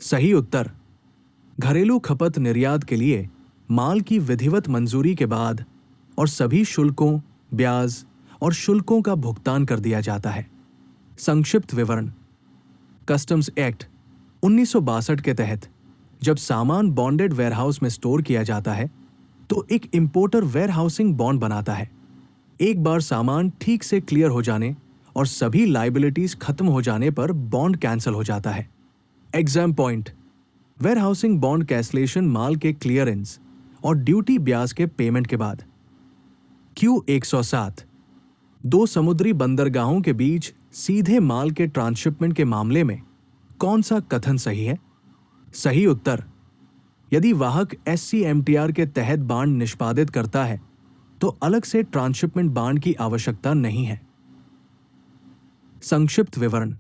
सही उत्तर, घरेलू खपत निर्यात के लिए माल की विधिवत मंजूरी के बाद और सभी शुल्कों, ब्याज और शुल्कों का भुगतान कर दिया जाता है। संक्षिप्त विवरण, कस्टम्स एक्ट 1962 के तहत जब सामान बॉन्डेड वेयरहाउस में स्टोर किया जाता है तो एक इंपोर्टर वेयरहाउसिंग बॉन्ड बनाता है। एक बार सामान ठीक से क्लियर हो जाने और सभी लायबिलिटीज खत्म हो जाने पर बॉन्ड कैंसिल हो जाता है। Exam point, warehousing bond cancellation माल के क्लियरेंस और ड्यूटी ब्याज के पेमेंट के बाद। Q107 दो समुद्री बंदरगाहों के बीच सीधे माल के ट्रांसशिपमेंट के मामले में कौन सा कथन सही है? सही उत्तर, यदि वाहक SCMTR के तहत बांड निष्पादित करता है तो अलग से ट्रांसशिपमेंट बांड की आवश्यकता नहीं है। संक्षिप्त विवरण,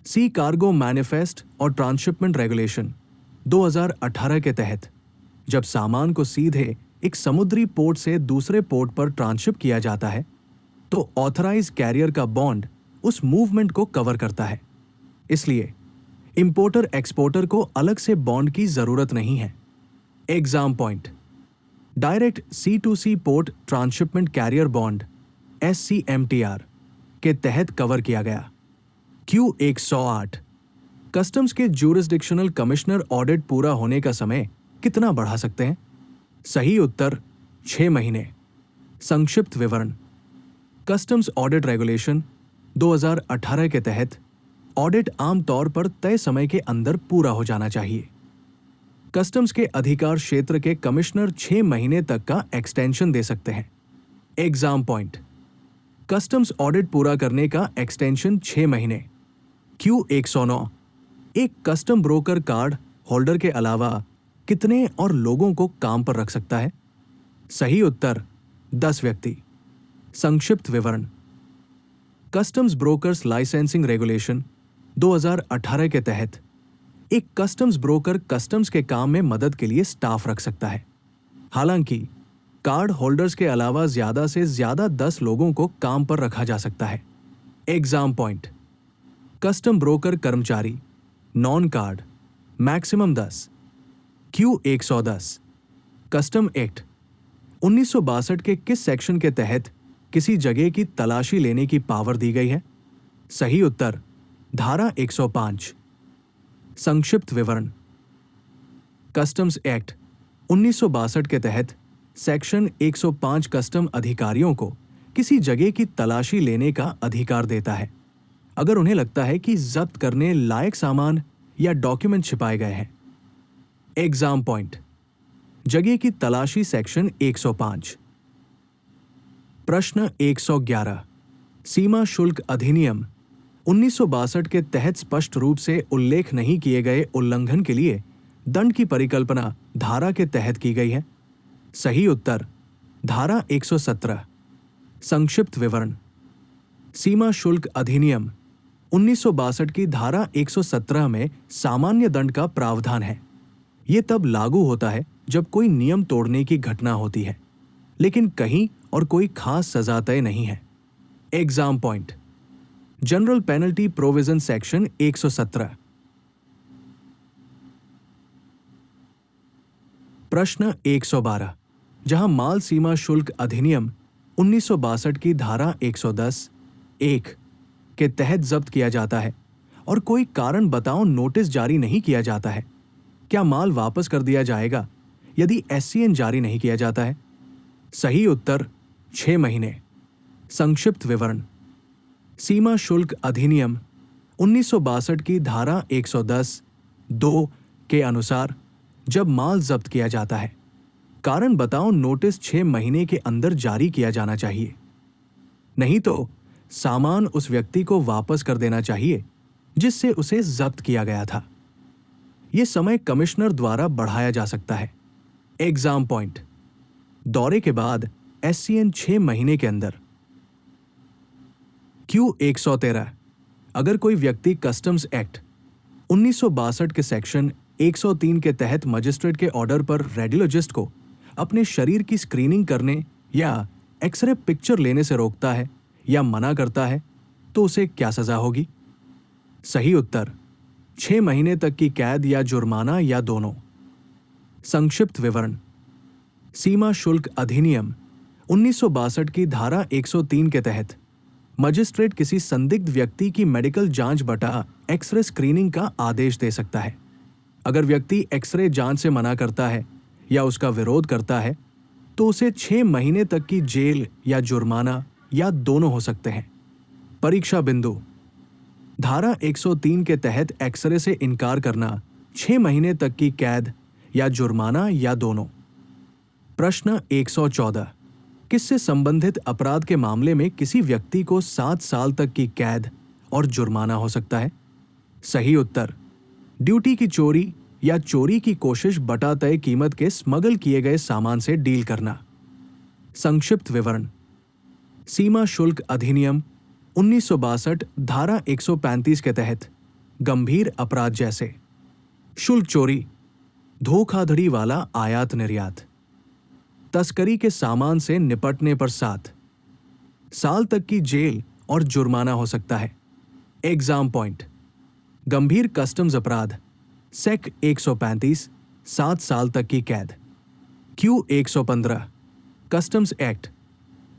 सी कार्गो मैनिफेस्ट और ट्रांसशिपमेंट रेगुलेशन 2018 के तहत जब सामान को सीधे एक समुद्री पोर्ट से दूसरे पोर्ट पर ट्रांसशिप किया जाता है तो ऑथराइज कैरियर का बॉन्ड उस मूवमेंट को कवर करता है। इसलिए इंपोर्टर एक्सपोर्टर को अलग से बॉन्ड की जरूरत नहीं है। Exam point, direct C2C port transshipment carrier bond SCMTR के तहत कवर किया गया। Q108, कस्टम्स के ज्यूरिसडिक्शनल कमिश्नर ऑडिट पूरा होने का समय कितना बढ़ा सकते हैं? सही उत्तर 6 महीने। संक्षिप्त विवरण, कस्टम्स ऑडिट रेगुलेशन 2018 के तहत ऑडिट आमतौर पर तय समय के अंदर पूरा हो जाना चाहिए। कस्टम्स के अधिकार क्षेत्र के कमिश्नर 6 महीने तक का एक्सटेंशन दे सकते हैं। एग्जाम पॉइंट, कस्टम्स ऑडिट पूरा करने का एक्सटेंशन 6 महीने। Q109, एक कस्टम ब्रोकर कार्ड होल्डर के अलावा कितने और लोगों को काम पर रख सकता है? सही उत्तर 10 व्यक्ति। संक्षिप्त विवरण, कस्टम्स ब्रोकर्स लाइसेंसिंग रेगुलेशन 2018 के तहत एक कस्टम्स ब्रोकर कस्टम्स के काम में मदद के लिए स्टाफ रख सकता है। हालांकि कार्ड होल्डर्स के अलावा ज्यादा से ज्यादा 10 लोगों को काम पर रखा जा सकता है। एग्जाम पॉइंट, कस्टम ब्रोकर कर्मचारी non card maximum 10। Q110, custom act 1962 के किस सेक्शन के तहत किसी जगह की तलाशी लेने की पावर दी गई है? सही उत्तर धारा 105। संक्षिप्त विवरण, कस्टम्स एक्ट 1962 के तहत सेक्शन 105 कस्टम अधिकारियों को किसी जगह की तलाशी लेने का अधिकार देता है अगर उन्हें लगता है कि जब्त करने लायक सामान या डॉक्यूमेंट छिपाए गए हैं। एग्जाम पॉइंट, जगह की तलाशी सेक्शन 105। प्रश्न 111, सीमा शुल्क अधिनियम 1962 के तहत स्पष्ट रूप से उल्लेख नहीं किए गए उल्लंघन के लिए दंड की परिकल्पना धारा के तहत की गई है। सही उत्तर धारा 117। संक्षिप्त विवरण, सीमा शुल्क अधिनियम 1962 की धारा 117 में सामान्य दंड का प्रावधान है। यह तब लागू होता है जब कोई नियम तोड़ने की घटना होती है, लेकिन कहीं और कोई खास सजा तय नहीं है। Exam point, general penalty provision section 117। प्रश्न 112, जहां माल सीमा शुल्क अधिनियम 1962 की धारा 110 1 के तहत जब्त किया जाता है और कोई कारण बताओ नोटिस जारी नहीं किया जाता है, क्या माल वापस कर दिया जाएगा यदि SCN जारी नहीं किया जाता है? सही उत्तर 6 महीने। संक्षिप्त विवरण, सीमा शुल्क अधिनियम 1962 की धारा 110 2 के अनुसार जब माल जब्त किया जाता है, कारण बताओ नोटिस 6 महीने के अंदर जारी किया जाना चाहिए, नहीं तो सामान उस व्यक्ति को वापस कर देना चाहिए जिससे उसे जब्त किया गया था। यह समय कमिश्नर द्वारा बढ़ाया जा सकता है। एग्जाम पॉइंट, दौरे के बाद SCN 6 महीने के अंदर। Q113, अगर कोई व्यक्ति कस्टम्स एक्ट 1962 के सेक्शन 103 के तहत मजिस्ट्रेट के ऑर्डर पर रेडियोलॉजिस्ट को अपने शरीर की स्क्रीनिंग करने या एक्सरे पिक्चर लेने से रोकता है या मना करता है तो उसे क्या सजा होगी? सही उत्तर 6 महीने तक की कैद या जुर्माना या दोनों। संक्षिप्त विवरण, सीमा शुल्क अधिनियम 1962 की धारा 103 के तहत मजिस्ट्रेट किसी संदिग्ध व्यक्ति की मेडिकल जांच बटा एक्सरे स्क्रीनिंग का आदेश दे सकता है। अगर व्यक्ति एक्सरे जांच से मना करता है या उसका विरोध करता है तो उसे 6 महीने तक की जेल या जुर्माना या दोनों हो सकते हैं। परीक्षा बिंदु, धारा 103 के तहत एक्सरे से इनकार करना 6 महीने तक की कैद या जुर्माना या दोनों। प्रश्न 114, किससे संबंधित अपराध के मामले में किसी व्यक्ति को 7 साल तक की कैद और जुर्माना हो सकता है? सही उत्तर ड्यूटी की चोरी या चोरी की कोशिश बटा तय कीमत के स्मगल किए गए सामान से डील करना। संक्षिप्त विवरण, सीमा शुल्क अधिनियम 1962 धारा 135 के तहत गंभीर अपराध जैसे शुल्क चोरी, धोखाधड़ी वाला आयात निर्यात, तस्करी के सामान से निपटने पर 7 साल तक की जेल और जुर्माना हो सकता है। Exam point. गंभीर कस्टम्स अपराध सेक 135 7 साल तक की कैद। क्यू 115 कस्टम्स एक्ट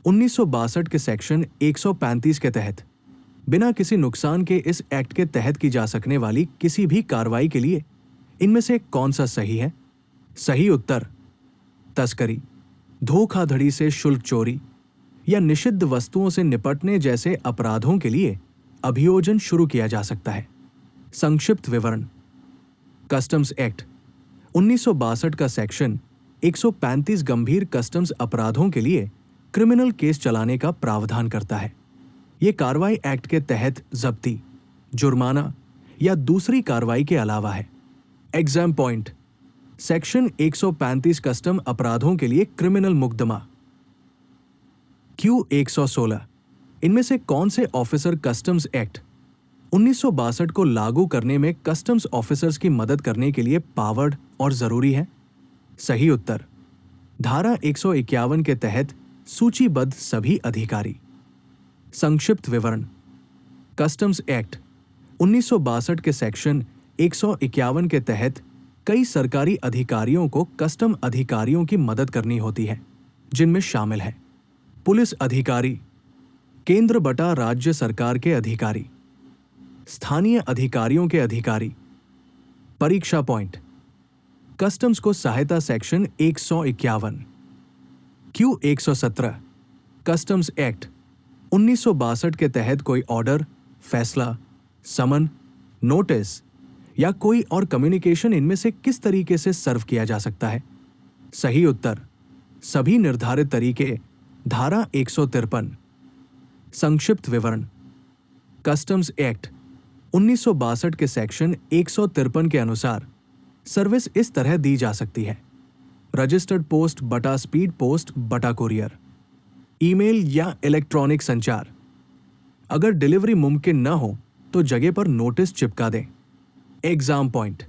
1962 के सेक्शन 135 के तहत बिना किसी नुकसान के इस एक्ट के तहत की जा सकने वाली किसी भी कार्रवाई के लिए इनमें से कौन सा सही है? सही उत्तर तस्करी, धोखाधड़ी से शुल्क चोरी या निषिद्ध वस्तुओं से निपटने जैसे अपराधों के लिए अभियोजन शुरू किया जा सकता है। संक्षिप्त विवरण। कस्टम्स एक्ट 1962 का सेक्शन 135 गंभीर कस्टम्स अपराधों के लिए क्रिमिनल केस चलाने का प्रावधान करता है। यह कार्रवाई एक्ट के तहत जब्ती, जुर्माना या दूसरी कार्रवाई के अलावा है। Exam point. सेक्शन 135 कस्टम अपराधों के लिए क्रिमिनल मुकदमा। क्यू 116 इनमें से कौन से ऑफिसर कस्टम्स एक्ट 1962 को लागू करने में कस्टम्स ऑफिसर्स की मदद करने के लिए पावर्ड और जरूरी है? सही उत्तर धारा 151 के तहत सूचीबद्ध सभी अधिकारी। संक्षिप्त विवरण। कस्टम्स एक्ट 1962 के सेक्शन 151 के तहत कई सरकारी अधिकारियों को कस्टम अधिकारियों की मदद करनी होती है, जिनमें शामिल है पुलिस अधिकारी, केंद्र बटा राज्य सरकार के अधिकारी, स्थानीय अधिकारियों के अधिकारी। परीक्षा पॉइंट। कस्टम्स को सहायता सेक्शन 151। क्यू 117 कस्टम्स एक्ट 1962 के तहत कोई ऑर्डर, फैसला, समन, नोटिस या कोई और कम्युनिकेशन इनमें से किस तरीके से सर्व किया जा सकता है? सही उत्तर सभी निर्धारित तरीके धारा 153। संक्षिप्त विवरण। कस्टम्स एक्ट 1962 के सेक्शन 153 के अनुसार सर्विस इस तरह दी जा सकती है: रजिस्टर्ड पोस्ट बटा स्पीड पोस्ट बटा कुरियर, ईमेल या इलेक्ट्रॉनिक संचार। अगर डिलीवरी मुमकिन न हो तो जगह पर नोटिस चिपका दें। Exam point.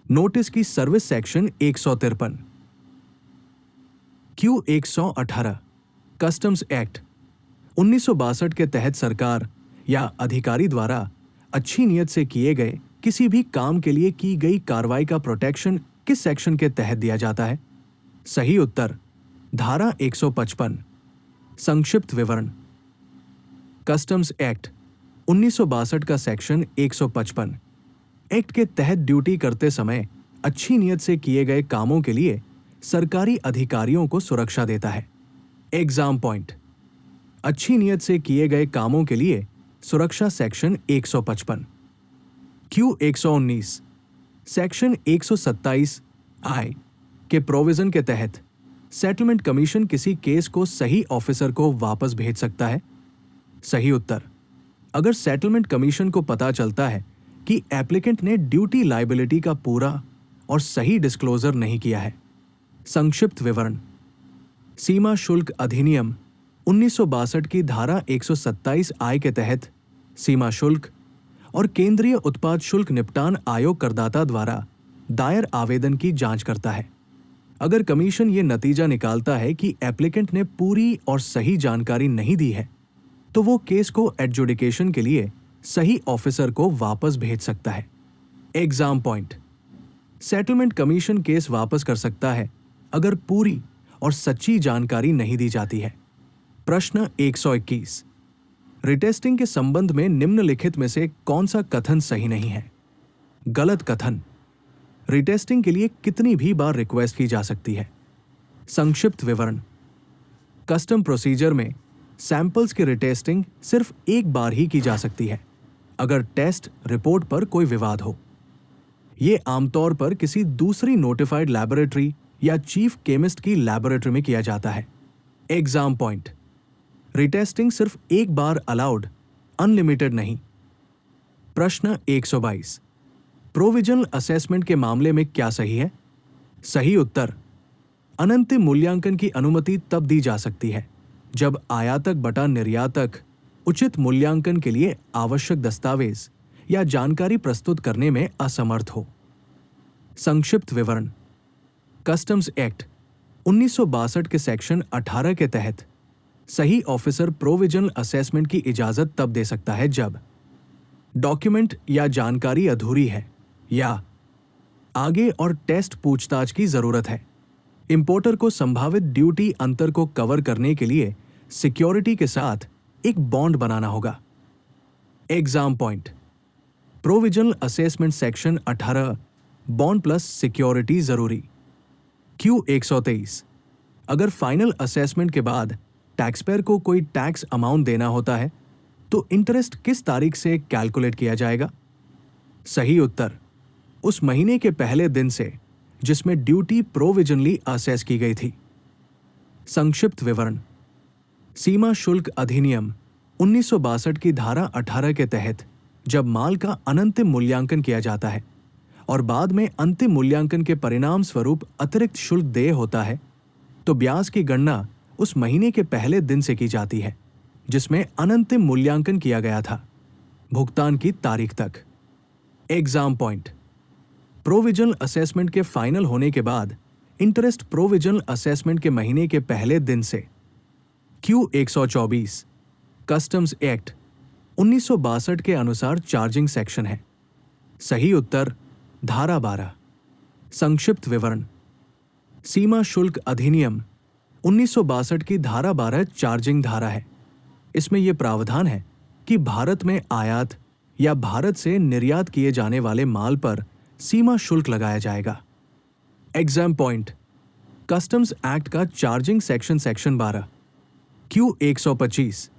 नोटिस की service section 153। Q 118 customs act 1962 के तहत सरकार या अधिकारी द्वारा अच्छी नीयत से किए गए किसी भी काम के लिए की गई कार्रवाई का प्रोटेक्शन किस सेक्शन के तहत दिया जाता है? सही उत्तर धारा 155। संक्षिप्त विवरण। कस्टम्स एक्ट 1962 का सेक्शन 155 एक्ट के तहत ड्यूटी करते समय अच्छी नीयत से किए गए कामों के लिए सरकारी अधिकारियों को सुरक्षा देता है। Exam point. अच्छी नीयत से किए गए कामों के लिए सुरक्षा सेक्शन 155। क्यू 119 सेक्शन 127 आई के प्रोविजन के तहत सेटलमेंट कमीशन किसी केस को सही ऑफिसर को वापस भेज सकता है? सही उत्तर अगर सेटलमेंट कमीशन को पता चलता है कि एप्लीकेंट ने ड्यूटी लायबिलिटी का पूरा और सही डिस्क्लोजर नहीं किया है। संक्षिप्त विवरण। सीमा शुल्क अधिनियम 1962 की धारा 127 आई के तहत सीमा शुल्क और केंद्रीय उत्पाद शुल्क निपटान आयोग करदाता द्वारा दायर आवेदन की जांच करता है। अगर कमीशन ये नतीजा निकालता है कि एप्लीकेंट ने पूरी और सही जानकारी नहीं दी है, तो वो केस को एडजुडिकेशन के लिए सही ऑफिसर को वापस भेज सकता है। Exam point. Settlement commission case वापस कर सकता है अगर पूरी और सच्ची जानकारी नहीं दी जाती है। प्रश्न 121 रिटेस्टिंग के संबंध में निम्नलिखित में से कौन सा कथन सही नहीं है? गलत कथन। रिटेस्टिंग के लिए कितनी भी बार रिक्वेस्ट की जा सकती है? संक्षिप्त विवरण। कस्टम प्रोसीजर में सैंपल्स की रिटेस्टिंग सिर्फ एक बार ही की जा सकती है अगर टेस्ट रिपोर्ट पर कोई विवाद हो। यह आमतौर पर किसी दूसरी नोटिफाइड लैबोरेटरी या चीफ केमिस्ट की लैबोरेटरी में किया जाता है। Exam point. रिटेस्टिंग सिर्फ एक बार अलाउड, अनलिमिटेड नहीं। प्रश्न 122 प्रोविजनल असेसमेंट के मामले में क्या सही है? सही उत्तर अनंतिम मूल्यांकन की अनुमति तब दी जा सकती है जब आयातक बटा निर्यातक उचित मूल्यांकन के लिए आवश्यक दस्तावेज या जानकारी प्रस्तुत करने में असमर्थ हो। संक्षिप्त विवरण। कस्टम्स एक्ट 1962 के सेक्शन 18 के तहत सही ऑफिसर प्रोविजनल असेसमेंट की इजाजत तब दे सकता है जब डॉक्यूमेंट या जानकारी अधूरी है या आगे और टेस्ट पूछताछ की जरूरत है। इंपोर्टर को संभावित ड्यूटी अंतर को कवर करने के लिए सिक्योरिटी के साथ एक बॉन्ड बनाना होगा। Exam point, provisional assessment section 18 bond plus security जरूरी। Q 123, अगर फाइनल असेसमेंट के बाद टैक्सपेयर को कोई टैक्स अमाउंट देना होता है तो इंटरेस्ट किस तारीख से कैलकुलेट किया जाएगा? सही उत्तर, उस महीने के पहले दिन से जिसमें ड्यूटी प्रोविजनली असेस की गई थी। संक्षिप्त विवरण, सीमा शुल्क अधिनियम 1962 की धारा 18 के तहत जब माल का अनंतिम मूल्यांकन किया जाता है और बाद में अंतिम मूल्यांकन के परिणाम स्वरूप अतिरिक्त शुल्क देय होता है तो ब्याज की गणना उस महीने के पहले दिन से की जाती है जिसमें अनंतिम मूल्यांकन किया गया था, भुगतान की तारीख तक। एग्जाम पॉइंट, प्रोविजनल असेसमेंट के फाइनल होने के बाद इंटरेस्ट प्रोविजनल असेसमेंट के महीने के पहले दिन से। Q 124, कस्टम्स एक्ट 1962 के अनुसार चार्जिंग सेक्शन है। सही उत्तर धारा 12। संक्षिप्त विवरण, सीमा शुल्क अधिनियम 1962 की धारा 12 चार्जिंग धारा है। इसमें यह प्रावधान है कि भारत में आयात या भारत से निर्यात किए जाने वाले माल पर सीमा शुल्क लगाया जाएगा। एग्जाम पॉइंट, कस्टम्स एक्ट का चार्जिंग सेक्शन 12। Q 125,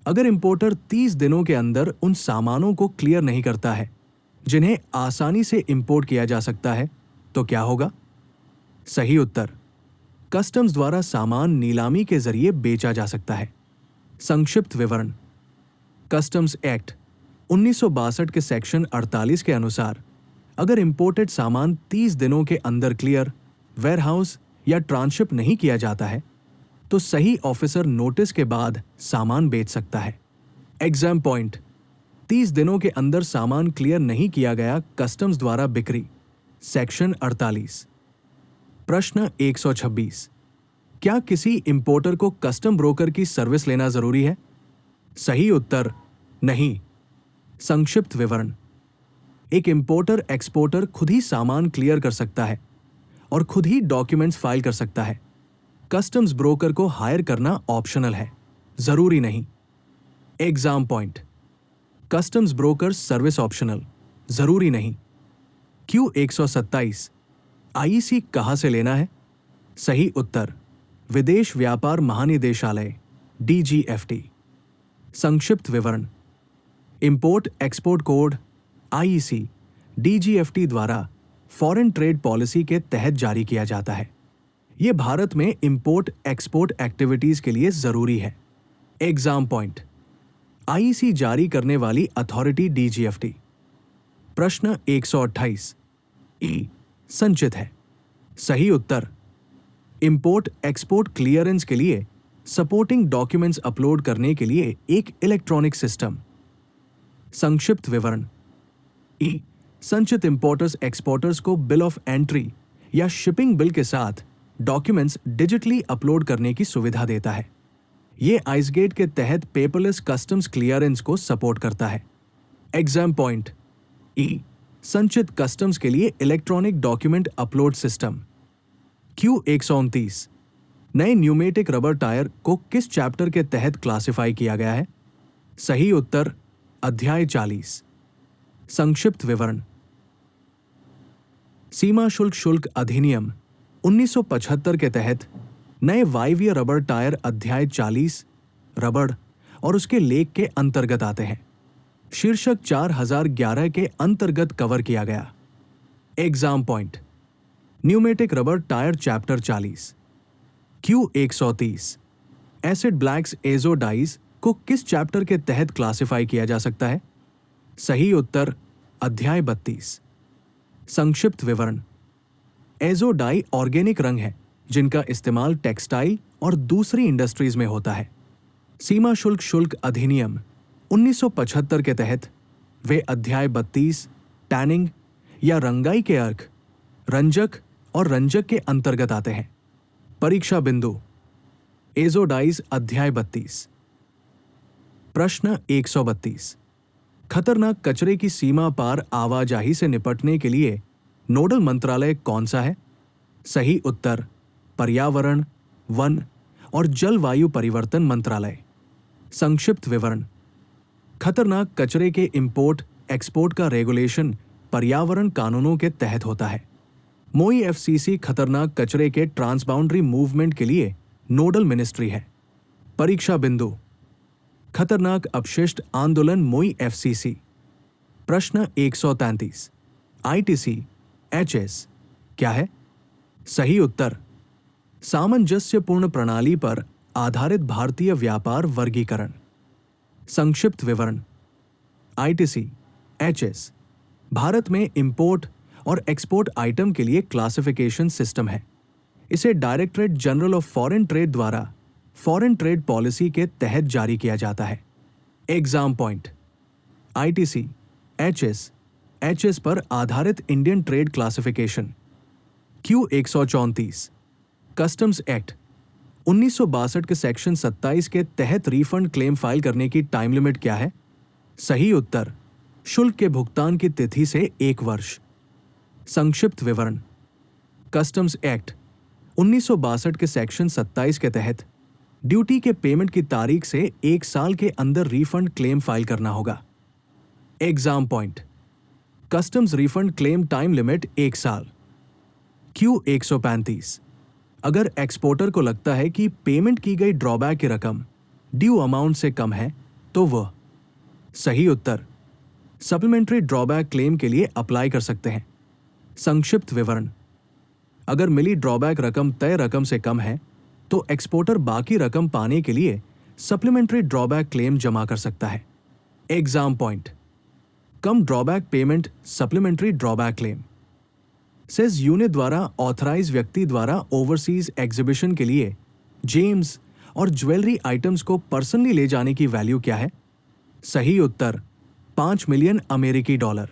अगर इंपोर्टर 30 दिनों के अंदर उन सामानों को क्लियर नहीं करता है जिन्हें आसानी से इंपोर्ट किया जा सकता है तो क्या होगा? सही उत्तर, कस्टम्स द्वारा सामान नीलामी के जरिए बेचा जा सकता है। संक्षिप्त विवरण, कस्टम्स एक्ट 1962 के सेक्शन 48 के अनुसार अगर इंपोर्टेड सामान 30 दिनों के अंदर क्लियर, वेयरहाउस या ट्रांसशिप नहीं किया जाता है तो सही ऑफिसर नोटिस के बाद सामान बेच सकता है। एग्जाम पॉइंट, 30 दिनों के अंदर सामान क्लियर नहीं किया गया कस्टम्स द्वारा बिक्री, सेक्शन 48। प्रश्न 126, क्या किसी इंपोर्टर को कस्टम ब्रोकर की सर्विस लेना जरूरी है? सही उत्तर नहीं। संक्षिप्त विवरण, एक इंपोर्टर एक्सपोर्टर खुद ही सामान क्लियर कर सकता है और खुद ही डॉक्यूमेंट्स फाइल कर सकता है। कस्टम्स ब्रोकर को हायर करना ऑप्शनल है, जरूरी नहीं। Exam point, customs broker service optional, जरूरी नहीं। Q 127, आईईसी कहां से लेना है? सही उत्तर विदेश व्यापार महानिदेशालय, DGFT। संक्षिप्त विवरण, import export code IEC DGFT द्वारा फॉरेन ट्रेड पॉलिसी के तहत जारी किया जाता है। यह भारत में इंपोर्ट एक्सपोर्ट एक्टिविटीज के लिए जरूरी है। एग्जाम पॉइंट, आईईसी जारी करने वाली अथॉरिटी DGFT। प्रश्न 128, ई संचित है। सही उत्तर इंपोर्ट एक्सपोर्ट क्लियरेंस के लिए सपोर्टिंग डॉक्यूमेंट्स अपलोड करने के लिए एक इलेक्ट्रॉनिक सिस्टम। संक्षिप्त विवरण, ई संचित इंपोर्टर्स एक्सपोर्टर्स को बिल ऑफ एंट्री या शिपिंग बिल के साथ डॉक्यूमेंट्स डिजिटली अपलोड करने की सुविधा देता है। यह आइसगेट के तहत पेपरलेस कस्टम्स क्लियरेंस को सपोर्ट करता है। एग्जाम पॉइंट, ई संचित कस्टम्स के लिए electronic document upload system. Q 129, नए न्यूमेटिक रबर टायर को किस चैप्टर के तहत क्लासिफाई किया गया है? सही उत्तर अध्याय 40। संक्षिप्त विवरण, सीमा शुल्क अधिनियम 1975 के तहत नए वायवीय रबर टायर अध्याय 40 रबड़ और उसके लेख के अंतर्गत आते हैं। शीर्षक 4011 के अंतर्गत कवर किया गया। Exam point, pneumatic rubber tyre chapter 40। Q 130, acid blacks azo dyes को किस चैप्टर के तहत क्लासिफाई किया जा सकता है? सही उत्तर अध्याय 32। संक्षिप्त विवरण, एजोडाई ऑर्गेनिक रंग है जिनका इस्तेमाल टेक्सटाइल और दूसरी इंडस्ट्रीज में होता है। सीमा शुल्क अधिनियम 1975 के तहत वे अध्याय 32 टैनिंग या रंगाई के अर्क, रंजक और रंजक के अंतर्गत आते हैं। परीक्षा बिंदु। एजोडाइज अध्याय 32। प्रश्न 132। खतरनाक कचरे की सीमा पार आवाजाही से निपटने के लिए नोडल मंत्रालय कौन सा है? सही उत्तर पर्यावरण, वन और जलवायु परिवर्तन मंत्रालय। संक्षिप्त विवरण। खतरनाक कचरे के इंपोर्ट एक्सपोर्ट का रेगुलेशन पर्यावरण कानूनों के तहत होता है। मोई एफसीसी खतरनाक कचरे के ट्रांसबाउंड्री मूवमेंट के लिए नोडल मिनिस्ट्री है। परीक्षा बिंदु। खतरनाक अपशिष्ट आंदोलन मोई एफसीसी। प्रश्न 133। आईटीसी एचएस क्या है? सही उत्तर सामंजस्यपूर्ण प्रणाली पर आधारित भारतीय व्यापार वर्गीकरण। संक्षिप्त विवरण। आईटीसी एचएस भारत में इंपोर्ट और एक्सपोर्ट आइटम के लिए क्लासिफिकेशन सिस्टम है। इसे directorate general of foreign trade द्वारा फॉरेन ट्रेड पॉलिसी के तहत जारी किया जाता है। Exam point. आईटीसी एचएस पर आधारित Indian trade classification. Q 134 customs act 1962 के सेक्शन 27 के तहत रिफंड क्लेम फाइल करने की टाइम लिमिट क्या है? सही उत्तर शुल्क के भुगतान की तिथि से 1 वर्ष। संक्षिप्त विवरण। कस्टम्स एक्ट 1962 के सेक्शन 27 के तहत ड्यूटी के पेमेंट की तारीख से 1 साल के अंदर रिफंड क्लेम फाइल करना होगा। Exam point. Customs refund claim time limit 1 साल। क्यू 135 अगर एक्सपोर्टर को लगता है कि पेमेंट की गई ड्रॉबैक की रकम ड्यू अमाउंट से कम है तो वह। सही उत्तर सप्लीमेंट्री ड्रॉबैक क्लेम के लिए अप्लाई कर सकते हैं। संक्षिप्त विवरण। अगर मिली ड्रॉबैक रकम तय रकम से कम है तो एक्सपोर्टर बाकी रकम पाने के लिए सप्लीमेंट्री ड्रॉबैक क्लेम जमा कर सकता है। Exam point. कम drawback payment supplementary drawback claim. SEZ unit द्वारा ऑथराइज व्यक्ति द्वारा ओवरसीज एग्जीबिशन के लिए जेम्स और ज्वेलरी आइटम्स को पर्सनली ले जाने की वैल्यू क्या है? सही उत्तर 5 मिलियन अमेरिकी डॉलर।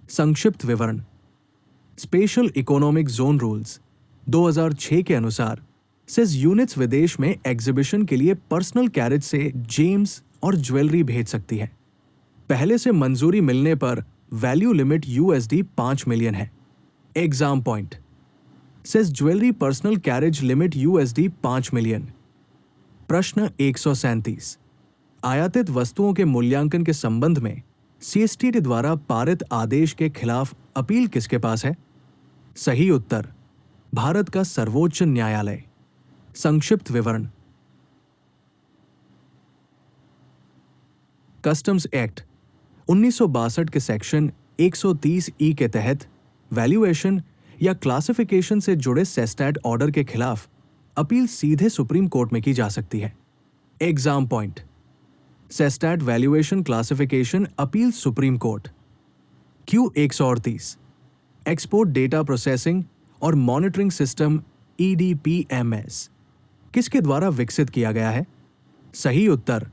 संक्षिप्त विवरण। स्पेशल इकोनॉमिक जोन रूल्स 2006 के अनुसार सेज यूनिट्स विदेश में एग्जीबिशन के लिए पर्सनल कैरेज से जेम्स और ज्वेलरी भेज सकती है। पहले से मंजूरी मिलने पर वैल्यू लिमिट USD 5 मिलियन है। Exam point. Says jewellery personal carriage limit USD 5 million. प्रश्न 137। आयातित वस्तुओं के मूल्यांकन के संबंध में CSTT द्वारा पारित आदेश के खिलाफ अपील किसके पास है? सही उत्तर भारत का सर्वोच्च न्यायालय। संक्षिप्त विवरण। कस्टम्स एक्ट 1962 के सेक्शन 130E के तहत वैल्यूएशन या क्लासिफिकेशन से जुड़े सेस्टैट ऑर्डर के खिलाफ अपील सीधे सुप्रीम कोर्ट में की जा सकती है। Exam point. CESTAT valuation classification appeal supreme court. Q 138 export data processing और मॉनिटरिंग सिस्टम EDPMS किसके द्वारा विकसित किया गया है? सही उत्तर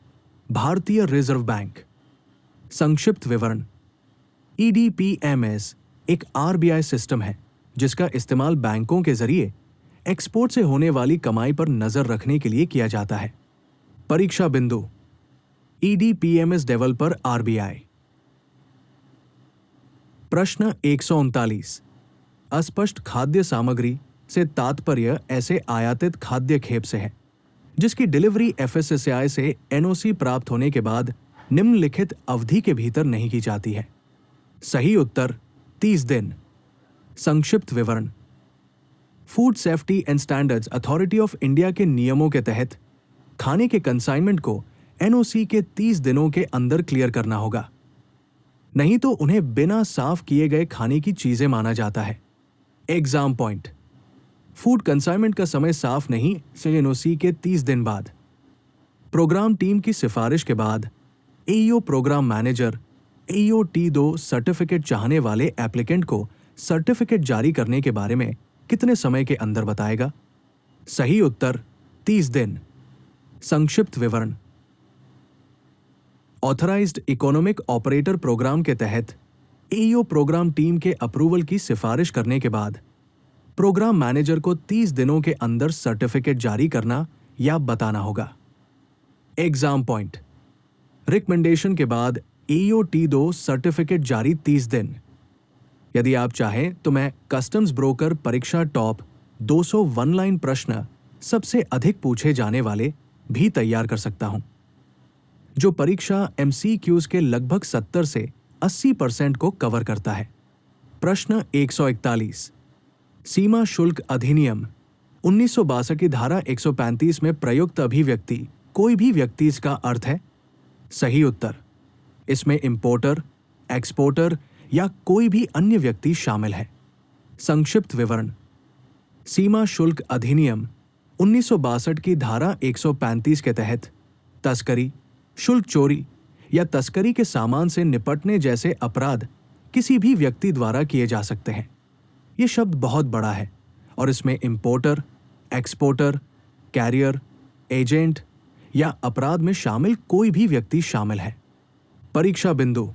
भारतीय रिजर्व बैंक। संक्षिप्त विवरण। EDPMS एक RBI सिस्टम है जिसका इस्तेमाल बैंकों के जरिए एक्सपोर्ट से होने वाली कमाई पर नजर रखने के लिए किया जाता है। परीक्षा बिंदु। EDPMS developer RBI। प्रश्न 139। अस्पष्ट खाद्य सामग्री से तात्पर्य ऐसे आयातित खाद्य खेप से है जिसकी डिलीवरी FSSAI से NOC प्राप्त होने के बाद निम्नलिखित अवधि के भीतर नहीं की जाती है। सही उत्तर 30 दिन। संक्षिप्त विवरण। Food safety and standards authority of India के नियमों के तहत खाने के कंसाइनमेंट को NOC के 30 दिनों के अंदर क्लियर करना होगा, नहीं तो उन्हें बिना साफ किए गए खाने की चीजें माना जाता है। Exam point. फूड कंसाइनमेंट का समय साफ नहीं से NOC के 30 दिन बाद। प्रोग्राम टीम की सिफारिश के बाद AEO programme manager AEO T2 certificate चाहने वाले एप्लीकेंट को सर्टिफिकेट जारी करने के बारे में कितने समय के अंदर बताएगा? सही उत्तर 30 दिन। संक्षिप्त विवरण। ऑथराइज्ड इकोनॉमिक ऑपरेटर प्रोग्राम के तहत AEO प्रोग्राम टीम के अप्रूवल की सिफारिश करने के बाद प्रोग्राम मैनेजर को 30 दिनों के अंदर सर्टिफिकेट जारी करना या बताना होगा। Exam point. रिकमेंडेशन के बाद EOT दो सर्टिफिकेट जारी 30 दिन। यदि आप चाहें तो मैं कस्टम्स ब्रोकर परीक्षा टॉप 200 वन लाइन प्रश्न सबसे अधिक पूछे जाने वाले भी तैयार कर सकता हूं, जो परीक्षा MCQs के लगभग 70 से 80% को कवर करता है। प्रश्न 141। सीमा शुल्क अधिनियम 1962 की धारा 135 में प्रयुक्त अभिव्यक्ति कोई भी व्यक्ति इसका अर्थ है? सही उत्तर। इसमें इंपोर्टर, एक्सपोर्टर या कोई भी अन्य व्यक्ति शामिल है। संक्षिप्त विवरण। सीमा शुल्क अधिनियम 1962 की धारा 135 के तहत तस्करी, शुल्क चोरी या तस्करी के सामान से निपटने जैसे अपराध किसी भी व्यक्ति द्वारा किए जा सकते हैं। ये शब्द बहुत बड़ा है और इसमें इंपोर्टर, एक्सपोर्टर, कैरियर, एजेंट या अपराध में शामिल कोई भी व्यक्ति शामिल है। परीक्षा बिंदु।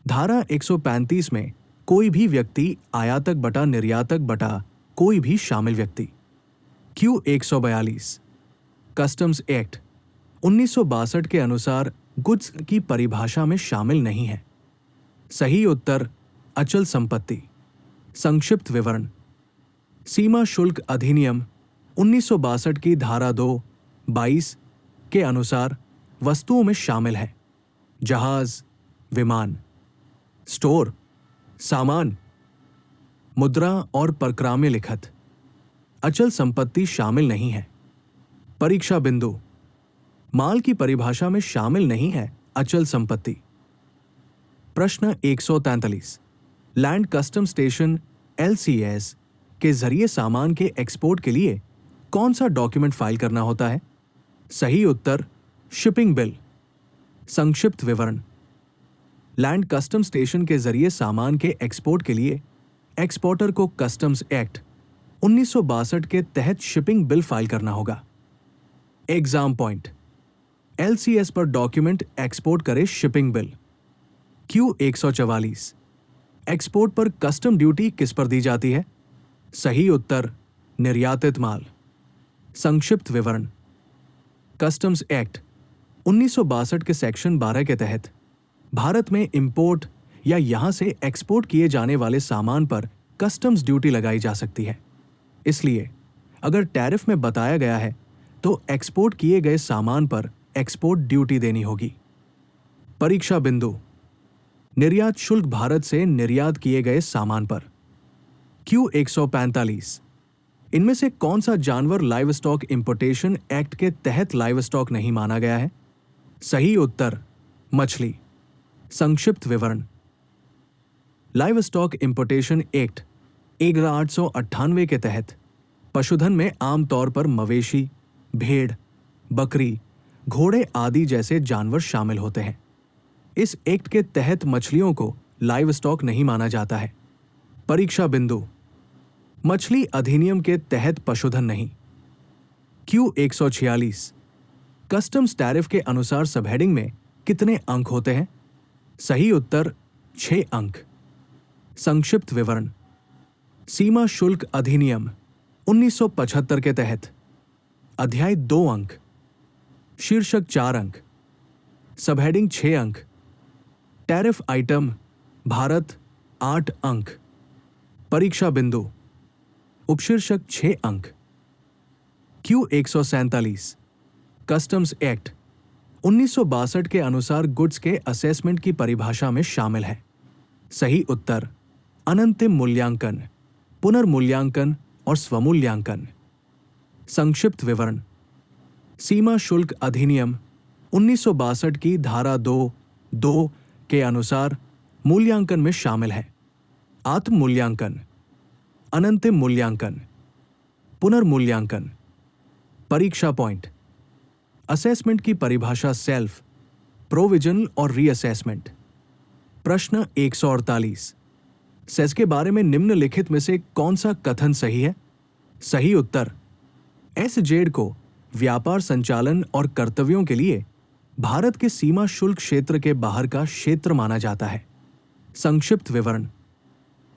धारा 135 में कोई भी व्यक्ति आयातक बटा निर्यातक बटा कोई भी शामिल व्यक्ति। Q 142 कस्टम्स एक्ट 1962 के अनुसार गुड्स की परिभाषा में शामिल नहीं है। सही उत्तर अचल संपत्ति। संक्षिप्त विवरण। सीमा शुल्क अधिनियम 1962 की धारा 2(22) के अनुसार वस्तुओं में शामिल है जहाज, विमान, स्टोर, सामान, मुद्रा और परक्राम्य लिखत। अचल संपत्ति शामिल नहीं है। परीक्षा बिंदु। माल की परिभाषा में शामिल नहीं है अचल संपत्ति। प्रश्न 143। लैंड कस्टम स्टेशन LCS के जरिए सामान के एक्सपोर्ट के लिए कौन सा डॉक्यूमेंट फाइल करना होता है? सही उत्तर शिपिंग बिल। संक्षिप्त विवरण। लैंड कस्टम स्टेशन के जरिए सामान के एक्सपोर्ट के लिए एक्सपोर्टर को कस्टम्स एक्ट 1962 के तहत शिपिंग बिल फाइल करना होगा। Exam point. LCS पर डॉक्यूमेंट एक्सपोर्ट करे शिपिंग बिल। Q 144 एक्सपोर्ट पर कस्टम ड्यूटी किस पर दी जाती है? सही उत्तर निर्यातित माल। संक्षिप्त विवरण। कस्टम्स एक्ट 1962 के सेक्शन 12 के तहत भारत में इंपोर्ट या यहां से एक्सपोर्ट किए जाने वाले सामान पर कस्टम्स ड्यूटी लगाई जा सकती है। इसलिए अगर टैरिफ में बताया गया है तो एक्सपोर्ट किए गए सामान पर एक्सपोर्ट ड्यूटी देनी होगी। परीक्षा बिंदु। निर्यात शुल्क भारत से निर्यात किए गए सामान पर। Q 145 इनमें से कौन सा जानवर लाइव स्टॉक इंपोर्टेशन एक्ट के तहत लाइव स्टॉक नहीं माना गया है? सही उत्तर मछली। संक्षिप्त विवरण। लाइव स्टॉक इंपोर्टेशन एक्ट 1898 के तहत पशुधन में आमतौर पर मवेशी, भेड़, बकरी, घोड़े आदि जैसे जानवर शामिल होते हैं। इस एक्ट के तहत मछलियों को लाइव स्टॉक नहीं माना जाता है। परीक्षा बिंदु। मछली अधिनियम के तहत पशुधन नहीं। Q 146 कस्टम्स टैरिफ के अनुसार सबहेडिंग में कितने अंक होते हैं? सही उत्तर 6 अंक। संक्षिप्त विवरण। सीमा शुल्क अधिनियम 1975 के तहत अध्याय 2 अंक, शीर्षक 4 अंक, सबहेडिंग 6 अंक, टैरिफ आइटम भारत 8 अंक। परीक्षा बिंदु। उपशीर्षक 6 अंक। Q 147 कस्टम्स एक्ट 1962 के अनुसार गुड्स के असेसमेंट की परिभाषा में शामिल है। सही उत्तर अनंतिम मूल्यांकन, पुनर्मूल्यांकन और स्वमूल्यांकन। संक्षिप्त विवरण। सीमा शुल्क अधिनियम 1962 की धारा 2(2) के अनुसार मूल्यांकन में शामिल है आत्म मूल्यांकन, अनंतिम मूल्यांकन, पुनर्मूल्यांकन। परीक्षा पॉइंट। असेसमेंट की परिभाषा सेल्फ, प्रोविजनल और रीअसेसमेंट। प्रश्न 148 सेस के बारे में निम्नलिखित में से कौन सा कथन सही है? सही उत्तर SZ को व्यापार संचालन और कर्तव्यों के लिए भारत के सीमा शुल्क क्षेत्र के बाहर का क्षेत्र माना जाता है। संक्षिप्त विवरण।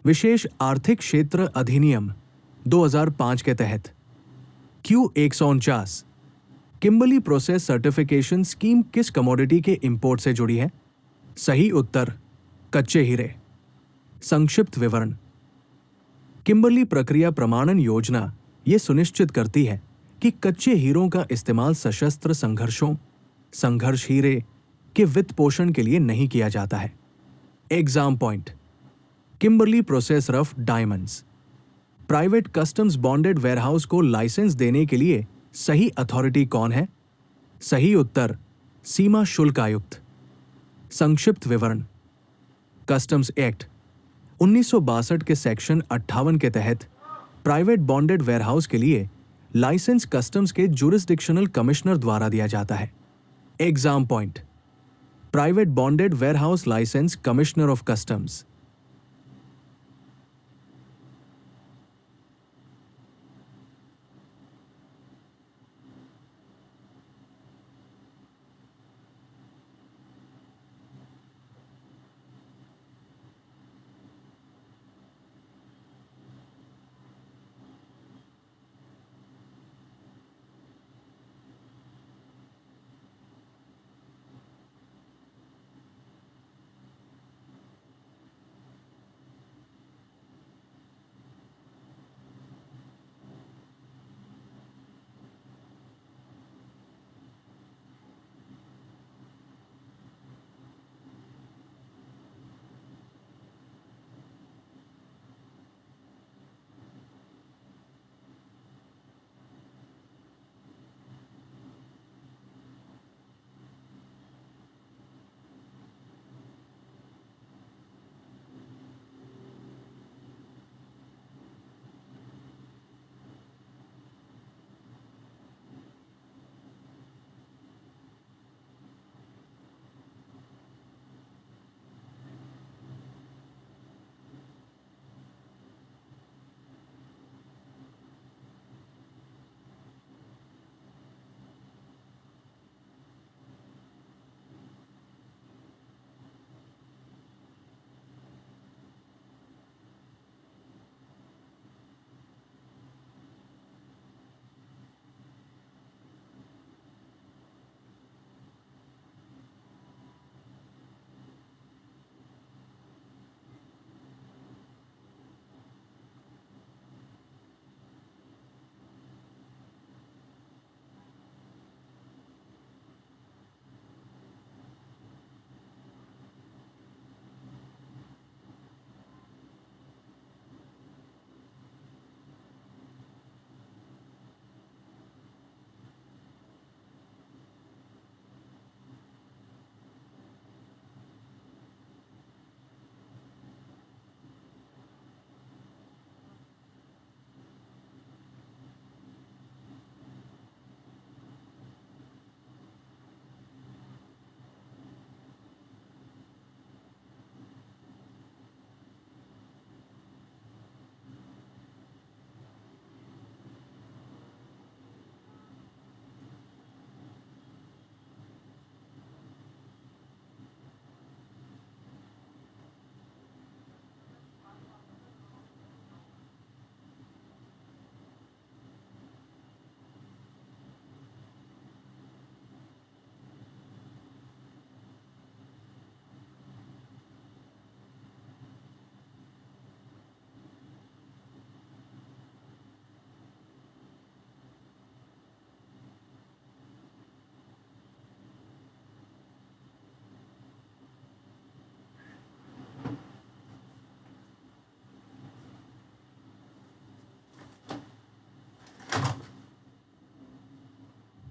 विशेष आर्थिक क्षेत्र अधिनियम 2005 के तहत। Q149 Kimberley process certification scheme किस कमोडिटी के इंपोर्ट से जुड़ी है? सही उत्तर कच्चे हीरे। संक्षिप्त विवरण। किम्बरली प्रक्रिया प्रमाणन योजना ये सुनिश्चित करती है कि कच्चे हीरों का इस्तेमाल सशस्त्र संघर्षों, संघर्ष हीरे के वित्त पोषण के लिए नहीं किया जाता है। Exam point. Kimberley process rough diamonds private customs bonded warehouse को लाइसेंस देने के लिए सही अथॉरिटी कौन है? सही उत्तर सीमा शुल्क आयुक्त। संक्षिप्त विवरण। कस्टम्स एक्ट 1962 के सेक्शन 58 के तहत प्राइवेट बॉन्डेड वेयरहाउस के लिए लाइसेंस कस्टम्स के जुरिस्डिक्शनल कमिश्नर द्वारा दिया जाता है। Exam point. Private bonded warehouse licence commissioner of customs.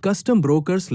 Custom brokers